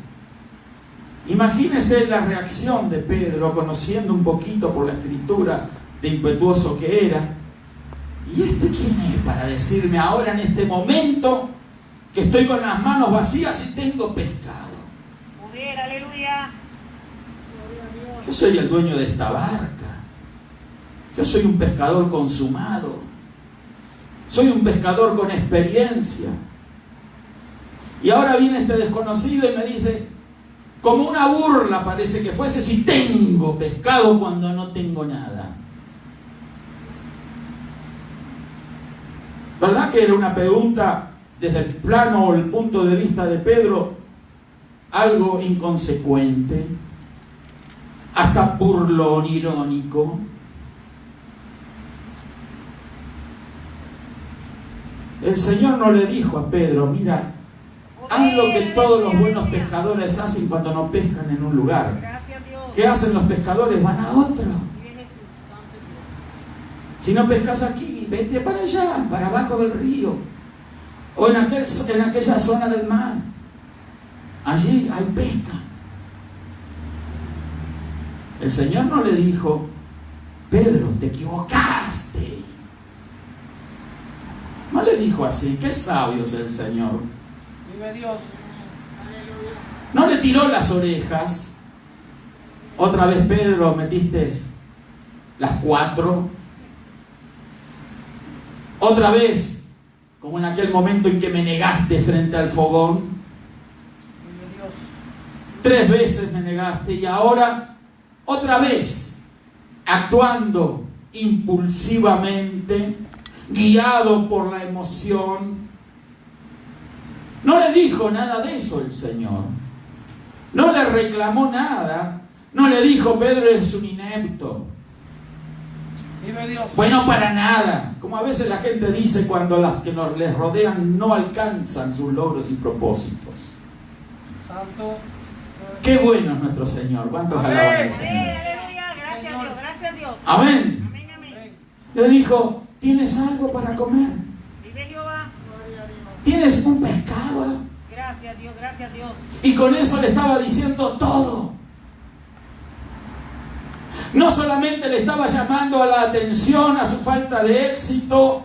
Imagínese la reacción de Pedro, conociendo un poquito por la escritura de impetuoso que era. ¿Y este quién es para decirme ahora en este momento que estoy con las manos vacías y tengo pescado? Poder, aleluya. Yo soy el dueño de esta barca. Yo soy un pescador consumado. Soy un pescador con experiencia. Y ahora viene este desconocido y me dice, como una burla parece que fuese, si tengo pescado cuando no tengo nada. ¿Verdad que era una pregunta desde el plano o el punto de vista de Pedro algo inconsecuente, hasta burlón, irónico? El Señor no le dijo a Pedro, mira, haz lo que todos los buenos pescadores hacen cuando no pescan en un lugar. Gracias, Dios. ¿Qué hacen los pescadores? Van a otro. Vive Jesús, santo Dios. Si no pescas aquí, vete para allá, para abajo del río. O en aquella zona del mar. Allí hay pesca. El Señor no le dijo: Pedro, te equivocaste. No le dijo así. Qué sabio es el Señor. Vive Dios. No le tiró las orejas. Otra vez, Pedro, metiste las 4. Otra vez, como en aquel momento en que me negaste frente al fogón. Vive Dios. 3 veces me negaste y ahora otra vez, actuando impulsivamente, guiado por la emoción. No le dijo nada de eso el Señor. No le reclamó nada. No le dijo: Pedro es un inepto. Vive Dios. Bueno, para nada. Como a veces la gente dice cuando las que les rodean no alcanzan sus logros y propósitos. Santo. Qué bueno es nuestro Señor. ¿Cuántos Amén. alaban al Amén, Señor? aleluya. Gracias a Dios, gracias a Dios. Amén. Amén, amén. Amén. Le dijo: ¿tienes algo para comer? Vive Jehová. ¿Tienes un pescado? Gracias a Dios, gracias a Dios. Y con eso le estaba diciendo todo. No solamente le estaba llamando a la atención a su falta de éxito,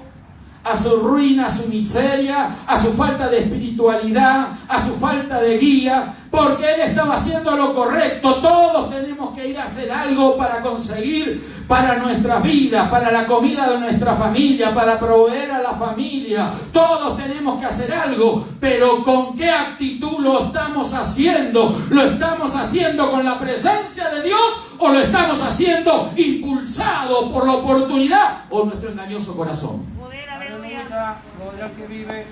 a su ruina, a su miseria, a su falta de espiritualidad, a su falta de guía, porque él estaba haciendo lo correcto. Todos tenemos que ir a hacer algo para conseguir para nuestras vidas, para la comida de nuestra familia, para proveer a la familia. Todos tenemos que hacer algo, pero ¿con qué actitud lo estamos haciendo? ¿Lo estamos haciendo con la presencia de Dios o lo estamos haciendo impulsado por la oportunidad o nuestro engañoso corazón? Poder, aleluya. Aleluya. Gloria al que vive.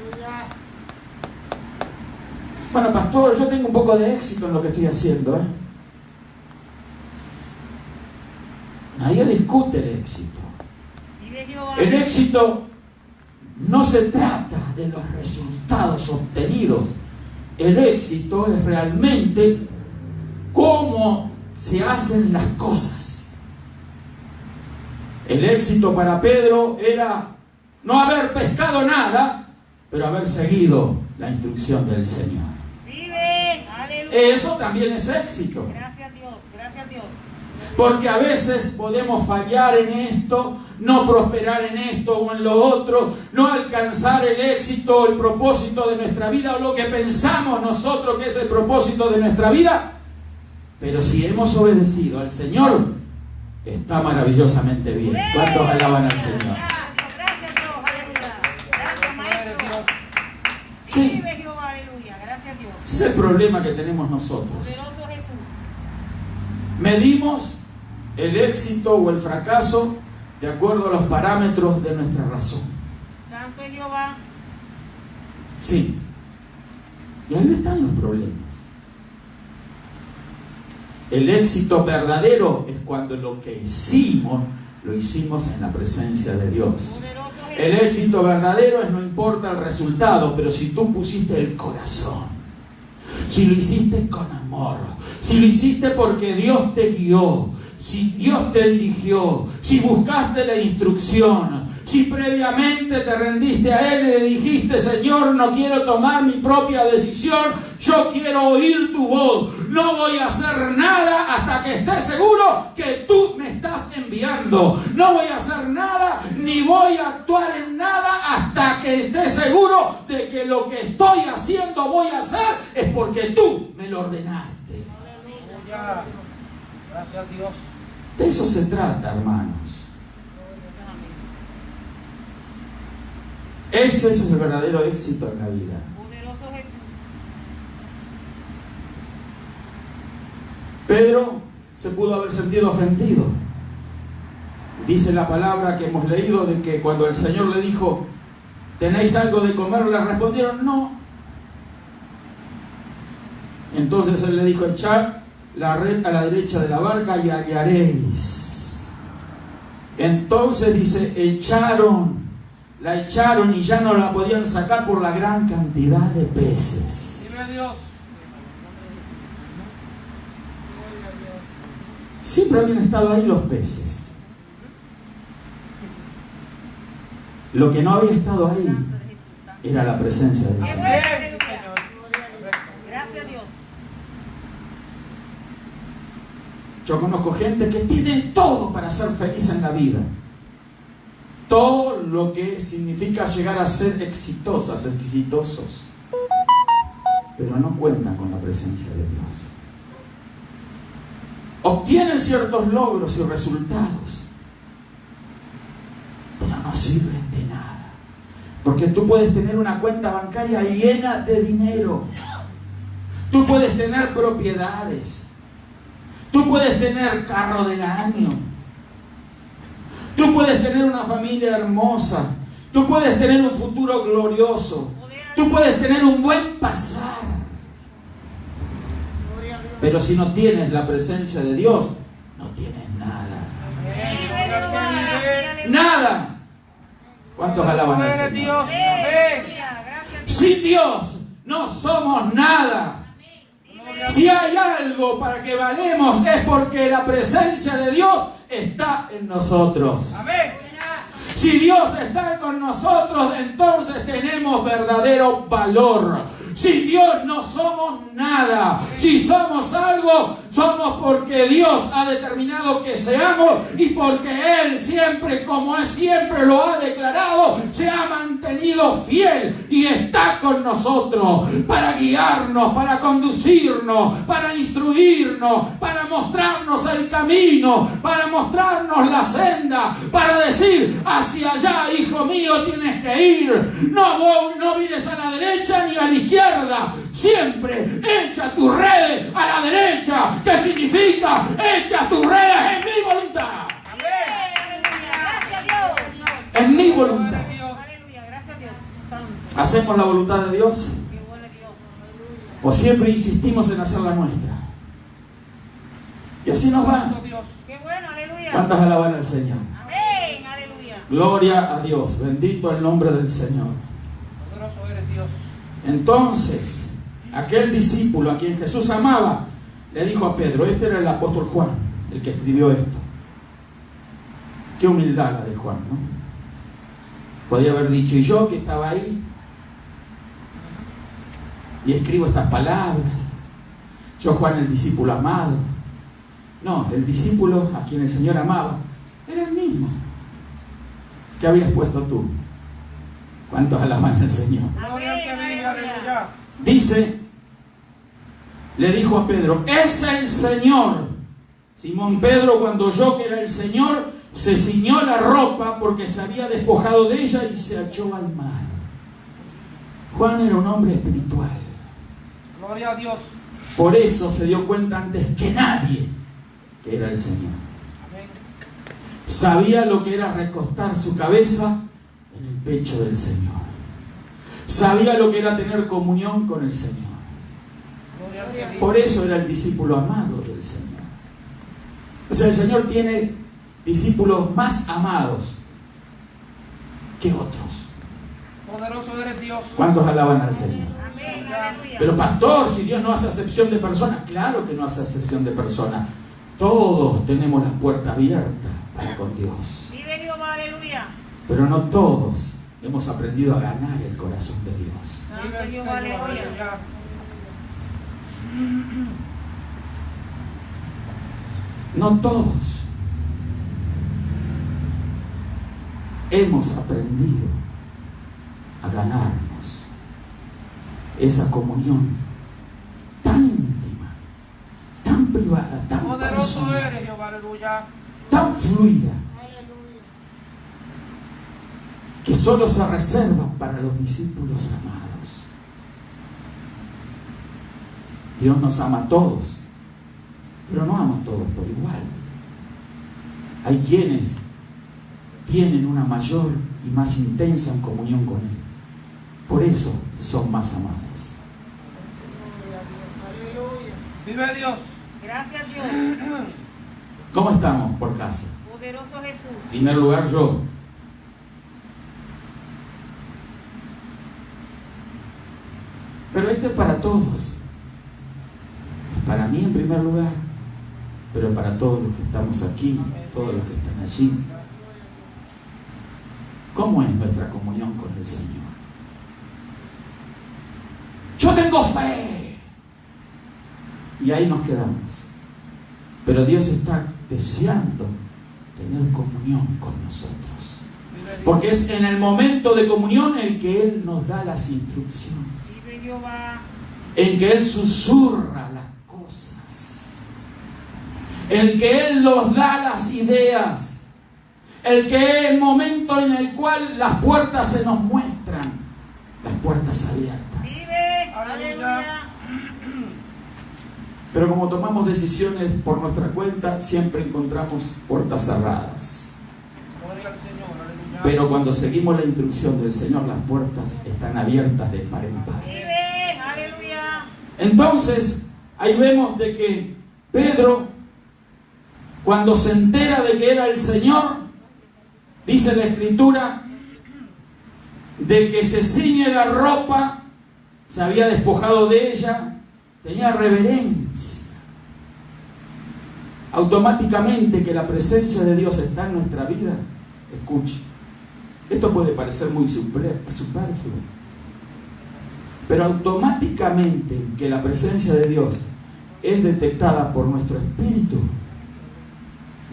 Bueno, pastor, yo tengo un poco de éxito en lo que estoy haciendo, ¿eh? Nadie discute el éxito. Vive Jehová. El éxito no se trata de los resultados obtenidos. El éxito es realmente cómo se hacen las cosas. El éxito para Pedro era no haber pescado nada, pero haber seguido la instrucción del Señor. Vive, aleluya. Eso también es éxito. Gracias a Dios, gracias a Dios. Porque a veces podemos fallar en esto, no prosperar en esto o en lo otro, no alcanzar el éxito o el propósito de nuestra vida o lo que pensamos nosotros que es el propósito de nuestra vida. Pero si hemos obedecido al Señor, está maravillosamente bien. ¿Cuántos alaban al Señor? Gracias Dios, aleluya. Gracias maestro. Sí, Vive Jehová, aleluya. Gracias a Dios. ese es el problema que tenemos nosotros. Poderoso Jesús. Medimos el éxito o el fracaso de acuerdo a los parámetros de nuestra razón. Santo es Jehová. Sí. Y ahí están los problemas. El éxito verdadero es cuando lo que hicimos, lo hicimos en la presencia de Dios. Poderoso Jesús. El éxito verdadero es no importa el resultado, pero si tú pusiste el corazón, si lo hiciste con amor, si lo hiciste porque Dios te guió, si Dios te dirigió, si buscaste la instrucción, si previamente te rendiste a Él y le dijiste: Señor, no quiero tomar mi propia decisión, yo quiero oír tu voz, no voy a hacer nada hasta que esté seguro que tú me estás enviando, no voy a hacer nada ni voy a actuar en nada hasta que esté seguro de que lo que estoy haciendo voy a hacer es porque tú me lo ordenaste. Aleluya. Gracias a Dios. De eso se trata, hermanos. Ese es el verdadero éxito en la vida. Poderoso Jesús. Pedro se pudo haber sentido ofendido. Dice la palabra que hemos leído de que cuando el Señor le dijo: ¿tenéis algo de comer?, le respondieron: no. Entonces él le dijo: echad la red a la derecha de la barca y hallaréis. Entonces dice, la echaron y ya no la podían sacar por la gran cantidad de peces. Vive Dios. Siempre habían estado ahí los peces. Lo que no había estado ahí Santo es Jesús. Santo. era la presencia del Señor. Amén, sí, Señor. Gracias a Dios. Yo conozco gente que tiene todo para ser feliz en la vida. Todo lo que significa llegar a ser exitosas, exitosos. Pero no cuentan con la presencia de Dios. Obtienen ciertos logros y resultados, pero no sirven de nada. Porque tú puedes tener una cuenta bancaria llena de dinero. Tú puedes tener propiedades. Tú puedes tener carro del año. Tú puedes tener una familia hermosa. Tú puedes tener un futuro glorioso. Tú puedes tener un buen pasar. Pero si no tienes la presencia de Dios, no tienes nada. Nada. ¿Cuántos alaban al Señor? Sin Dios no somos nada. Si hay algo para que valemos es porque la presencia de Dios está en nosotros. Si Dios está con nosotros, entonces tenemos verdadero valor. Sin Dios no somos nada. Si somos algo, somos porque Dios ha determinado que seamos y porque Él siempre, como Él siempre lo ha declarado, se ha mantenido fiel y está con nosotros para guiarnos, para conducirnos, para instruirnos, para mostrarnos el camino, para mostrarnos la senda, para decir: hacia allá, hijo mío, tienes que ir. No mires a la derecha ni a la izquierda. Siempre echa tus redes a la derecha. ¿Qué significa? Echa tus redes en mi voluntad. En mi voluntad. ¿Hacemos la voluntad de Dios? ¿O siempre insistimos en hacer la nuestra? Y así nos va. ¿Cuántas alaban al Señor? Gloria a Dios. Bendito el nombre del Señor. Poderoso eres Dios. Entonces, aquel discípulo a quien Jesús amaba, le dijo a Pedro, este era el apóstol Juan, el que escribió esto. Qué humildad la de Juan, ¿no? Podía haber dicho, y yo que estaba ahí, y escribo estas palabras, yo Juan el discípulo amado. No, el discípulo a quien el Señor amaba, era el mismo. ¿Qué habrías puesto tú? ¿Cuántos alaban al Señor? Dice, le dijo a Pedro, es el Señor. Simón Pedro, cuando oyó que era el Señor, se ciñó la ropa porque se había despojado de ella y se echó al mar. Juan era un hombre espiritual. Gloria a Dios. Por eso se dio cuenta antes que nadie que era el Señor. Amén. Sabía lo que era recostar su cabeza en el pecho del Señor. Sabía lo que era tener comunión con el Señor. Por eso era el discípulo amado del Señor. O sea, el Señor tiene discípulos más amados que otros. Poderoso eres Dios. ¿Cuántos alaban al Señor? Amén, aleluya. Pero pastor, si Dios no hace acepción de personas, claro que no hace acepción de personas. Todos tenemos las puertas abiertas para con Dios. Vive Jehová, aleluya. Pero no todos hemos aprendido a ganar el corazón de Dios. Vive Santo el Jehová, Señor, aleluya. aleluya. No todos hemos aprendido a ganarnos esa comunión tan íntima, tan privada, tan Poderoso personal, eres Jehová, aleluya. tan fluida, que solo se reserva para los discípulos amados. Dios nos ama a todos, pero no ama a todos por igual. Hay quienes tienen una mayor y más intensa comunión con Él. Por eso son más amados. Vive Dios. Gracias, Dios. ¿Cómo estamos por casa? Poderoso Jesús. En primer lugar, yo. Pero esto es para todos. Para mí en primer lugar, pero para todos los que estamos aquí, todos los que están allí. ¿Cómo es nuestra comunión con el Señor? Yo tengo fe. Y ahí nos quedamos. Pero Dios está deseando tener comunión con nosotros. Porque es en el momento de comunión en que Él nos da las instrucciones. En que Él susurra las cosas. En que Él nos da las ideas. El momento en el cual las puertas se nos muestran. Las puertas abiertas. Aleluya. Pero como tomamos decisiones por nuestra cuenta, siempre encontramos puertas cerradas. Gloria al Señor, aleluya. Pero cuando seguimos la instrucción del Señor, las puertas están abiertas de par en par. Aleluya. Entonces, ahí vemos de que Pedro, cuando se entera de que era el Señor, dice la Escritura, de que se ciñe la ropa, se había despojado de ella, tenía reverencia. Automáticamente que la presencia de Dios está en nuestra vida, escuche, esto puede parecer muy superfluo, pero automáticamente que la presencia de Dios es detectada por nuestro espíritu,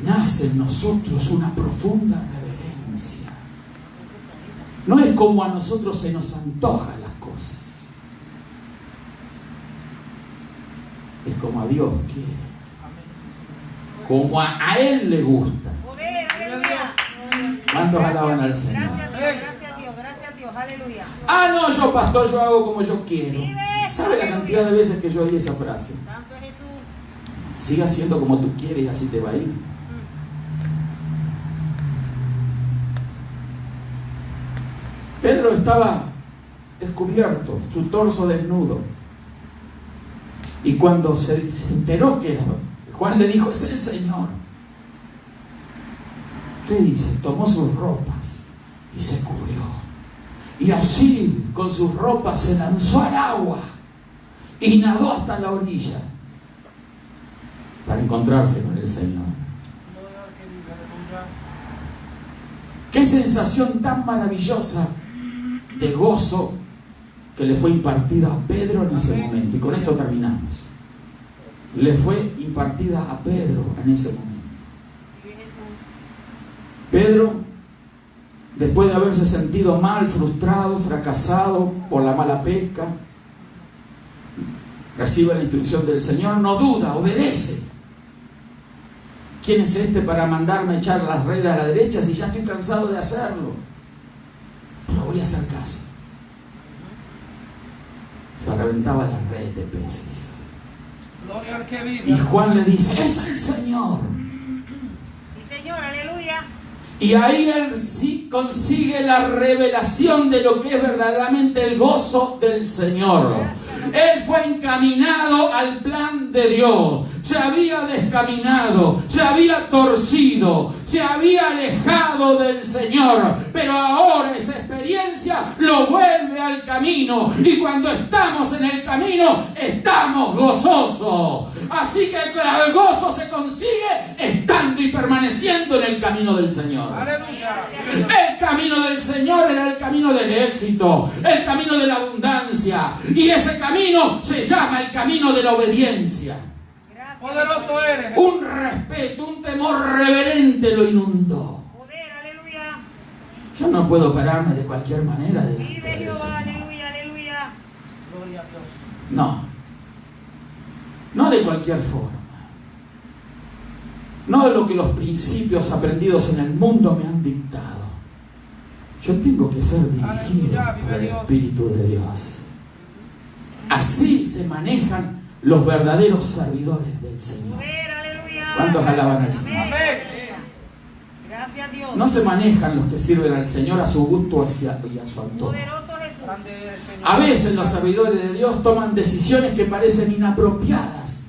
nace en nosotros una profunda reverencia. No es como a nosotros se nos antojan las cosas, es como a Dios quiere, como a Él le gusta. ¿Cuántos alaban al Señor? Gracias a Dios, gracias a Dios, aleluya. Ah, no, yo pastor, yo hago como yo quiero. ¿Sabe la cantidad de veces que yo oí esa frase? Santo es Jesús. Sigue haciendo como tú quieres y así te va a ir. Pedro estaba descubierto, su torso desnudo. Y cuando se enteró que era, Juan le dijo, es el Señor. ¿Qué hizo? Tomó sus ropas y se cubrió. Y así, con sus ropas, se lanzó al agua y nadó hasta la orilla para encontrarse con el Señor. Qué sensación tan maravillosa de gozo que le fue impartida a Pedro en ese momento. Y con esto terminamos. Le fue impartida a Pedro en ese momento. Pedro, después de haberse sentido mal, frustrado, fracasado por la mala pesca, recibe la instrucción del Señor, no duda, obedece. ¿Quién es este para mandarme a echar las redes a la derecha si ya estoy cansado de hacerlo? Pero voy a hacer caso. Se reventaba la red de peces. Gloria al que vive. Y Juan le dice, es el Señor. Sí, Señor, aleluya. Y ahí él sí consigue la revelación de lo que es verdaderamente el gozo del Señor. Él fue encaminado al plan de Dios. Se había descaminado, se había torcido, se había alejado del Señor. Pero ahora esa experiencia lo vuelve al camino. Y cuando estamos en el camino, estamos gozosos. Así que el gozo se consigue estando y permaneciendo en el camino del Señor. Aleluya. El camino del Señor era el camino del éxito, el camino de la abundancia. Y ese camino se llama el camino de la obediencia. Poderoso eres. Un respeto, un temor reverente lo inundó. Poder, aleluya. Yo no puedo pararme de cualquier manera delante Vive del Jehová, Señor. aleluya, aleluya. Gloria a Dios. No de cualquier forma. No de lo que los principios aprendidos en el mundo me han dictado. Yo tengo que ser dirigido por el Espíritu de Dios. Así se manejan los verdaderos servidores del Señor. Poder, aleluya. ¿Cuántos alaban al Señor? Amén. Gracias a Dios. No se manejan los que sirven al Señor a su gusto y a su antojo. Poderoso Jesús. Grande eres, Señor. A veces los servidores de Dios toman decisiones que parecen inapropiadas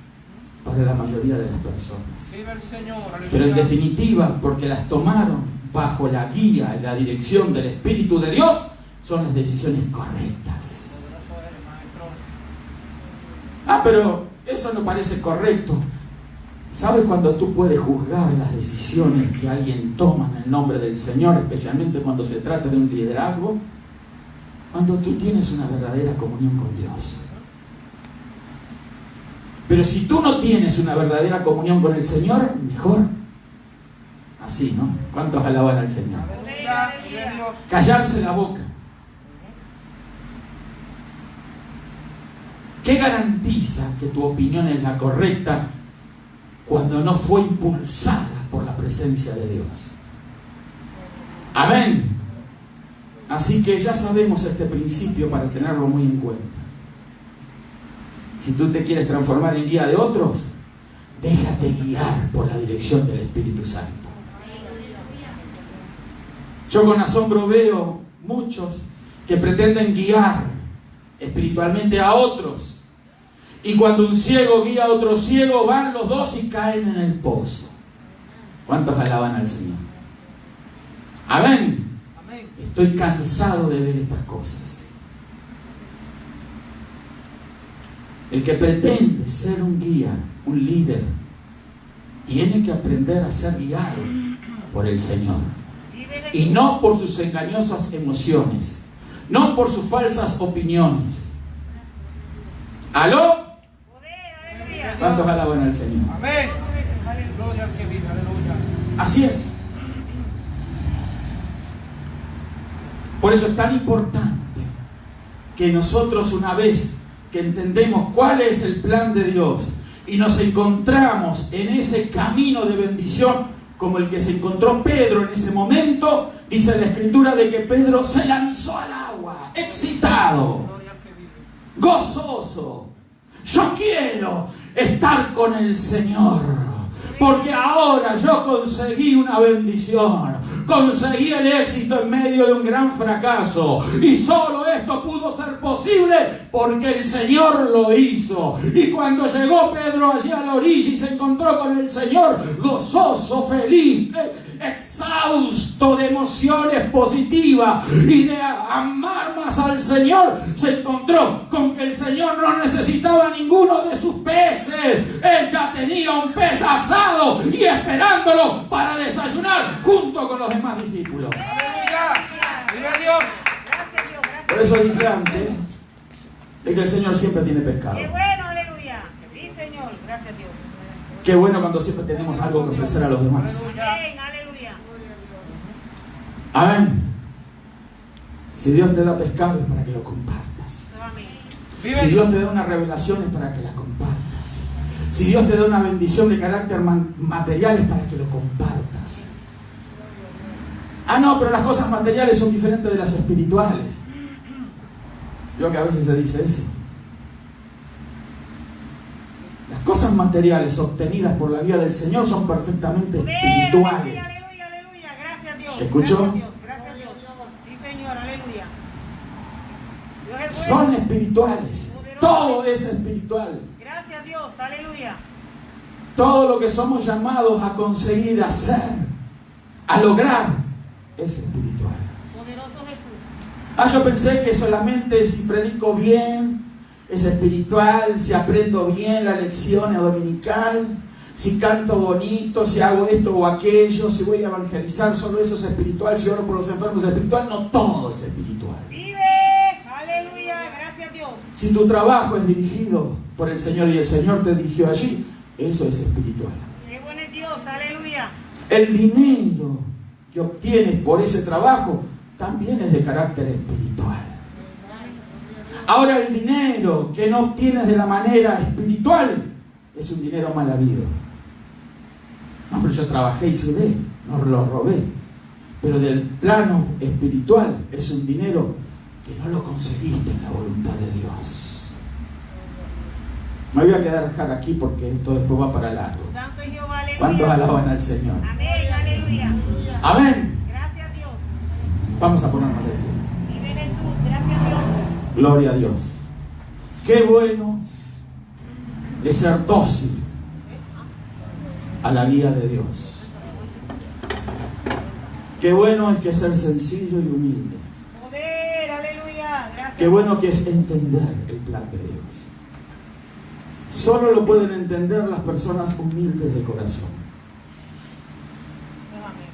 para la mayoría de las personas. Vive el Señor. Aleluya. Pero en definitiva, porque las tomaron bajo la guía y la dirección del Espíritu de Dios, son las decisiones correctas. Poderoso eres, maestro. Ah, pero eso no parece correcto. ¿Sabes cuando tú puedes juzgar las decisiones que alguien toma en el nombre del Señor, especialmente cuando se trata de un liderazgo? Cuando tú tienes una verdadera comunión con Dios. Pero si tú no tienes una verdadera comunión con el Señor, mejor así, ¿no? ¿Cuántos alaban al Señor? Aleluya, gloria a Dios. Callarse la boca. ¿Qué garantiza que tu opinión es la correcta cuando no fue impulsada por la presencia de Dios? Amén. Así que ya sabemos este principio para tenerlo muy en cuenta. Si tú te quieres transformar en guía de otros, déjate guiar por la dirección del Espíritu Santo. Yo con asombro veo muchos que pretenden guiar espiritualmente a otros. Y cuando un ciego guía a otro ciego, van los dos y caen en el pozo. ¿Cuántos alaban al Señor? Amén. Amén. Estoy cansado de ver estas cosas. El que pretende ser un guía, un líder, tiene que aprender a ser guiado por el Señor. Y no por sus engañosas emociones, no por sus falsas opiniones. ¿Aló? ¿Cuántos alaban al Señor? Amén. Gloria al que vive, aleluya. Así es. Por eso es tan importante que nosotros, una vez que entendemos cuál es el plan de Dios y nos encontramos en ese camino de bendición como el que se encontró Pedro en ese momento, dice la Escritura de que Pedro se lanzó al agua, excitado, Gloria al que vive. gozoso. Yo quiero estar con el Señor, porque ahora yo conseguí una bendición, conseguí el éxito en medio de un gran fracaso, y solo esto pudo ser posible porque el Señor lo hizo. Y cuando llegó Pedro allí a la orilla y se encontró con el Señor, gozoso, feliz, exhausto de emociones positivas y de amar más al Señor, se encontró con que el Señor no necesitaba ninguno de sus peces. Él ya tenía un pez asado y esperándolo para desayunar junto con los demás discípulos. Aleluya. Vive Dios. Gracias Dios, gracias. Por eso dije antes de que el Señor siempre tiene pescado. Qué bueno, aleluya. Sí, Señor, gracias Dios. Qué bueno cuando siempre tenemos algo que ofrecer a los demás. Amén, aleluya. Amén. Si Dios te da pescado es para que lo compartas. Amén. Vive Si Dios. Dios te da una revelación es para que la compartas. Si Dios te da una bendición de carácter material es para que lo compartas. Ah, no, pero las cosas materiales son diferentes de las espirituales. Yo que a veces se dice eso. Las cosas materiales obtenidas por la vía del Señor son perfectamente espirituales. Aleluya, aleluya. Gracias Dios. ¿Escuchó? Gracias Dios, gracias Dios. Sí, Señor, aleluya. Dios es Son bueno. espirituales. Todo es espiritual. Gracias Dios, aleluya. Todo lo que somos llamados a conseguir, a hacer, a lograr, es espiritual. Poderoso Jesús. Ah, yo pensé que solamente si predico bien es espiritual, si aprendo bien la lección dominical, si canto bonito, si hago esto o aquello, si voy a evangelizar, solo eso es espiritual, si oro por los enfermos es espiritual. No, todo es espiritual. Vive, aleluya, gracias Dios. Si tu trabajo es dirigido por el Señor y el Señor te dirigió allí, eso es espiritual. Qué bueno es Dios, aleluya. El dinero que obtienes por ese trabajo también es de carácter espiritual. Ahora, el dinero que no obtienes de la manera espiritual es un dinero mal habido. No, pero yo trabajé y sudé, no lo robé. Pero del plano espiritual es un dinero que no lo conseguiste en la voluntad de Dios. Me voy a dejar aquí porque esto después va para largo. Santo es Jehová, aleluya. ¿Cuántos alaban al Señor? Amén, aleluya. Amén. Gracias Dios. Vamos a ponernos de pie. Vive Jesús, gracias Dios. Gloria a Dios. Qué bueno es ser dócil a la guía de Dios. Qué bueno es que ser sencillo y humilde. Poder, aleluya. Gracias. Qué bueno que es entender el plan de Dios. Solo lo pueden entender las personas humildes de corazón. Amén.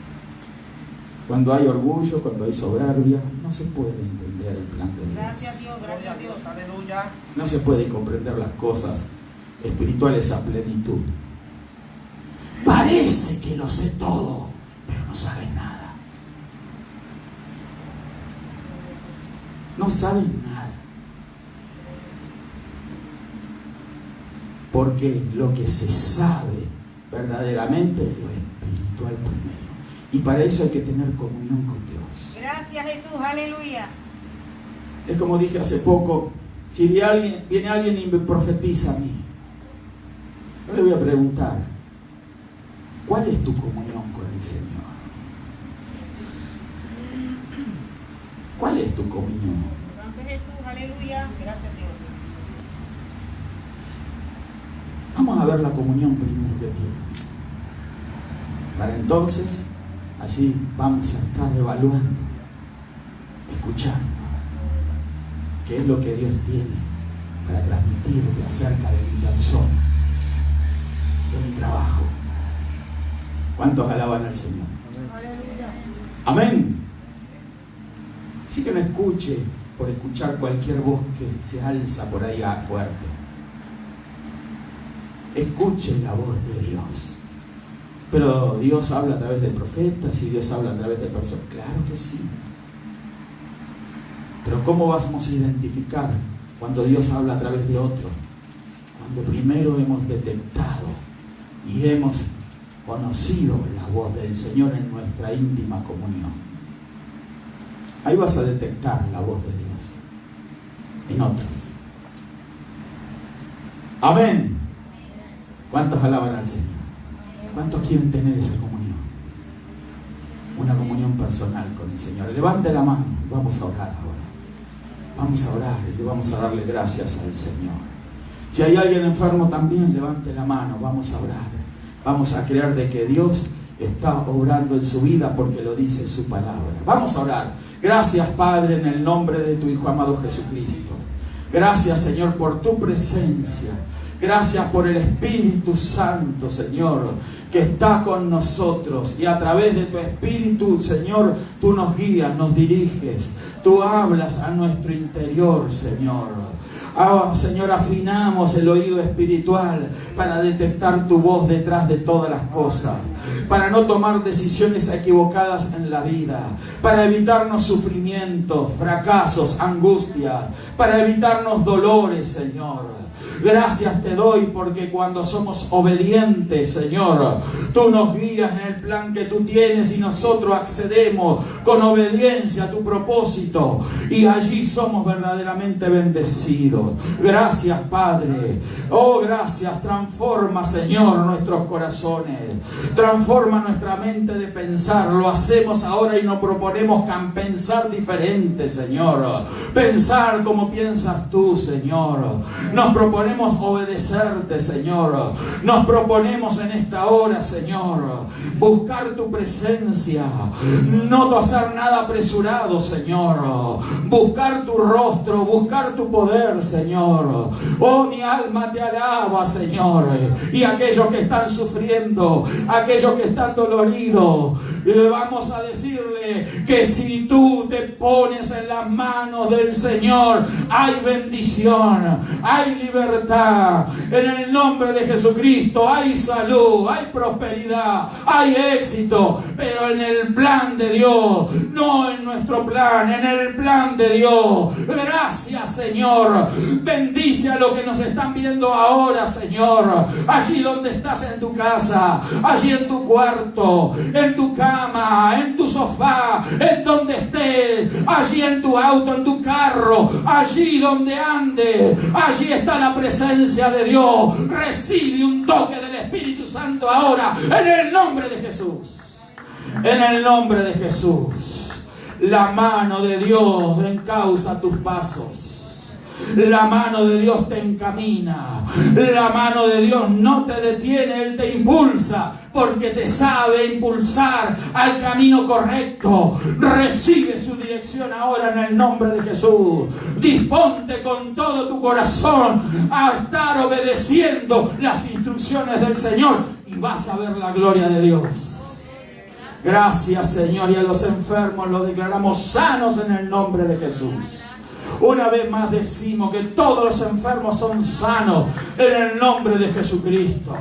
Cuando hay orgullo, cuando hay soberbia, no se puede entender el plan de Gracias Dios. Dios, Gloria a gracias Dios. Dios. Aleluya. No se puede comprender las cosas espiritual es a plenitud. Parece que lo sé todo, pero no sabes nada. No sabes nada. Porque lo que se sabe verdaderamente es lo espiritual primero. Y para eso hay que tener comunión con Dios. Gracias, Jesús, aleluya. Es como dije hace poco, si viene alguien y me profetiza a mí, yo le voy a preguntar, ¿cuál es tu comunión con el Señor? ¿Cuál es tu comunión? Santo Jesús, aleluya. Gracias, Dios. Vamos a ver la comunión primero que tienes. Para entonces, allí vamos a estar evaluando, escuchando qué es lo que Dios tiene para transmitirte acerca de mi persona, de mi trabajo. ¿Cuántos alaban al Señor? Aleluya. Amén. Así que no escuche por escuchar cualquier voz que se alza por ahí fuerte. Escuche la voz de Dios. Pero Dios habla a través de profetas y Dios habla a través de personas. Claro que sí. Pero ¿cómo vamos a identificar cuando Dios habla a través de otro? Cuando primero hemos detectado y hemos conocido la voz del Señor en nuestra íntima comunión. Ahí vas a detectar la voz de Dios en otros. Amén. ¿Cuántos alaban al Señor? ¿Cuántos quieren tener esa comunión? Una comunión personal con el Señor. Levante la mano, vamos a orar ahora. Vamos a orar y vamos a darle gracias al Señor. Si hay alguien enfermo también, levante la mano, vamos a orar. Vamos a creer de que Dios está obrando en su vida porque lo dice su palabra. Vamos a orar. Gracias, Padre, en el nombre de tu Hijo amado Jesucristo. Gracias, Señor, por tu presencia. Gracias por el Espíritu Santo, Señor, que está con nosotros. Y a través de tu Espíritu, Señor, tú nos guías, nos diriges. Tú hablas a nuestro interior, Señor. Señor, afinamos el oído espiritual para detectar tu voz detrás de todas las cosas, para no tomar decisiones equivocadas en la vida, para evitarnos sufrimientos, fracasos, angustias, para evitarnos dolores, Señor. Gracias te doy porque cuando somos obedientes, Señor, tú nos guías en el plan que tú tienes y nosotros accedemos con obediencia a tu propósito y allí somos verdaderamente bendecidos. Gracias, Padre. Oh, gracias. Transforma, Señor, nuestros corazones. Transforma nuestra mente de pensar. Lo hacemos ahora y nos proponemos pensar diferente, Señor. Pensar como piensas tú, Señor. Nos proponemos obedecerte, Señor. Nos proponemos en esta hora, Señor, buscar tu presencia. No hacer nada apresurado, Señor. Buscar tu rostro, buscar tu poder, Señor. Oh, mi alma te alaba, Señor. Y aquellos que están sufriendo, aquellos que están doloridos, vamos a decirle que si tú te pones en las manos del Señor, hay bendición, hay libertad. En el nombre de Jesucristo hay salud, hay prosperidad, hay éxito, pero en el plan de Dios, no en nuestro plan, en el plan de Dios. Gracias, Señor. Bendice a los que nos están viendo ahora, Señor. Allí donde estás en tu casa, allí en tu cuarto, en tu cama, en tu sofá, en donde estés, allí en tu auto, en tu carro, allí donde ande, allí está la presencia de Dios. Recibe un toque del Espíritu Santo ahora, en el nombre de Jesús. En el nombre de Jesús. La mano de Dios encausa tus pasos. La mano de Dios te encamina. La mano de Dios no te detiene, Él te impulsa, porque te sabe impulsar al camino correcto. Recibe su dirección ahora en el nombre de Jesús. Disponte con todo tu corazón a estar obedeciendo las instrucciones del Señor y vas a ver la gloria de Dios. Gracias, Señor, y a los enfermos los declaramos sanos en el nombre de Jesús. Una vez más decimos que todos los enfermos son sanos en el nombre de Jesucristo.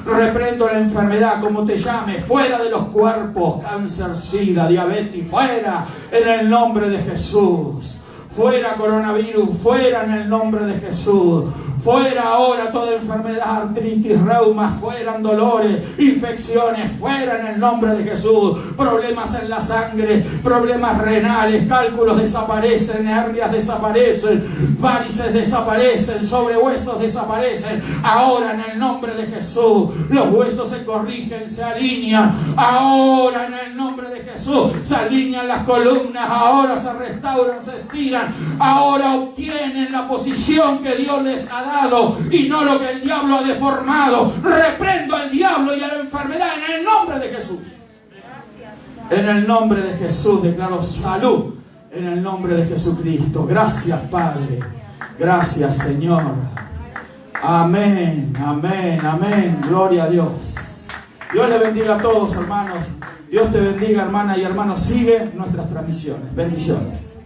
Reprendo la enfermedad, como te llame, fuera de los cuerpos, cáncer, sida, diabetes, fuera en el nombre de Jesús. Fuera coronavirus, fuera en el nombre de Jesús. Fuera ahora toda enfermedad, artritis, reumas, fueran dolores, infecciones, fuera en el nombre de Jesús. Problemas en la sangre, problemas renales, cálculos desaparecen, hernias desaparecen, varices desaparecen, sobrehuesos desaparecen. Ahora en el nombre de Jesús, los huesos se corrigen, se alinean. Ahora en el nombre de Jesús, se alinean las columnas, ahora se restauran, se estiran. Ahora obtienen la posición que Dios les ha dado y no lo que el diablo ha deformado. Reprendo al diablo y a la enfermedad en el nombre de Jesús. En el nombre de Jesús declaro salud en el nombre de Jesucristo. Gracias, Padre. Gracias, Señor. Amén, amén, amén. Gloria a Dios. Dios le bendiga a todos, hermanos. Dios te bendiga, hermana y hermanos. Sigue nuestras transmisiones. Bendiciones.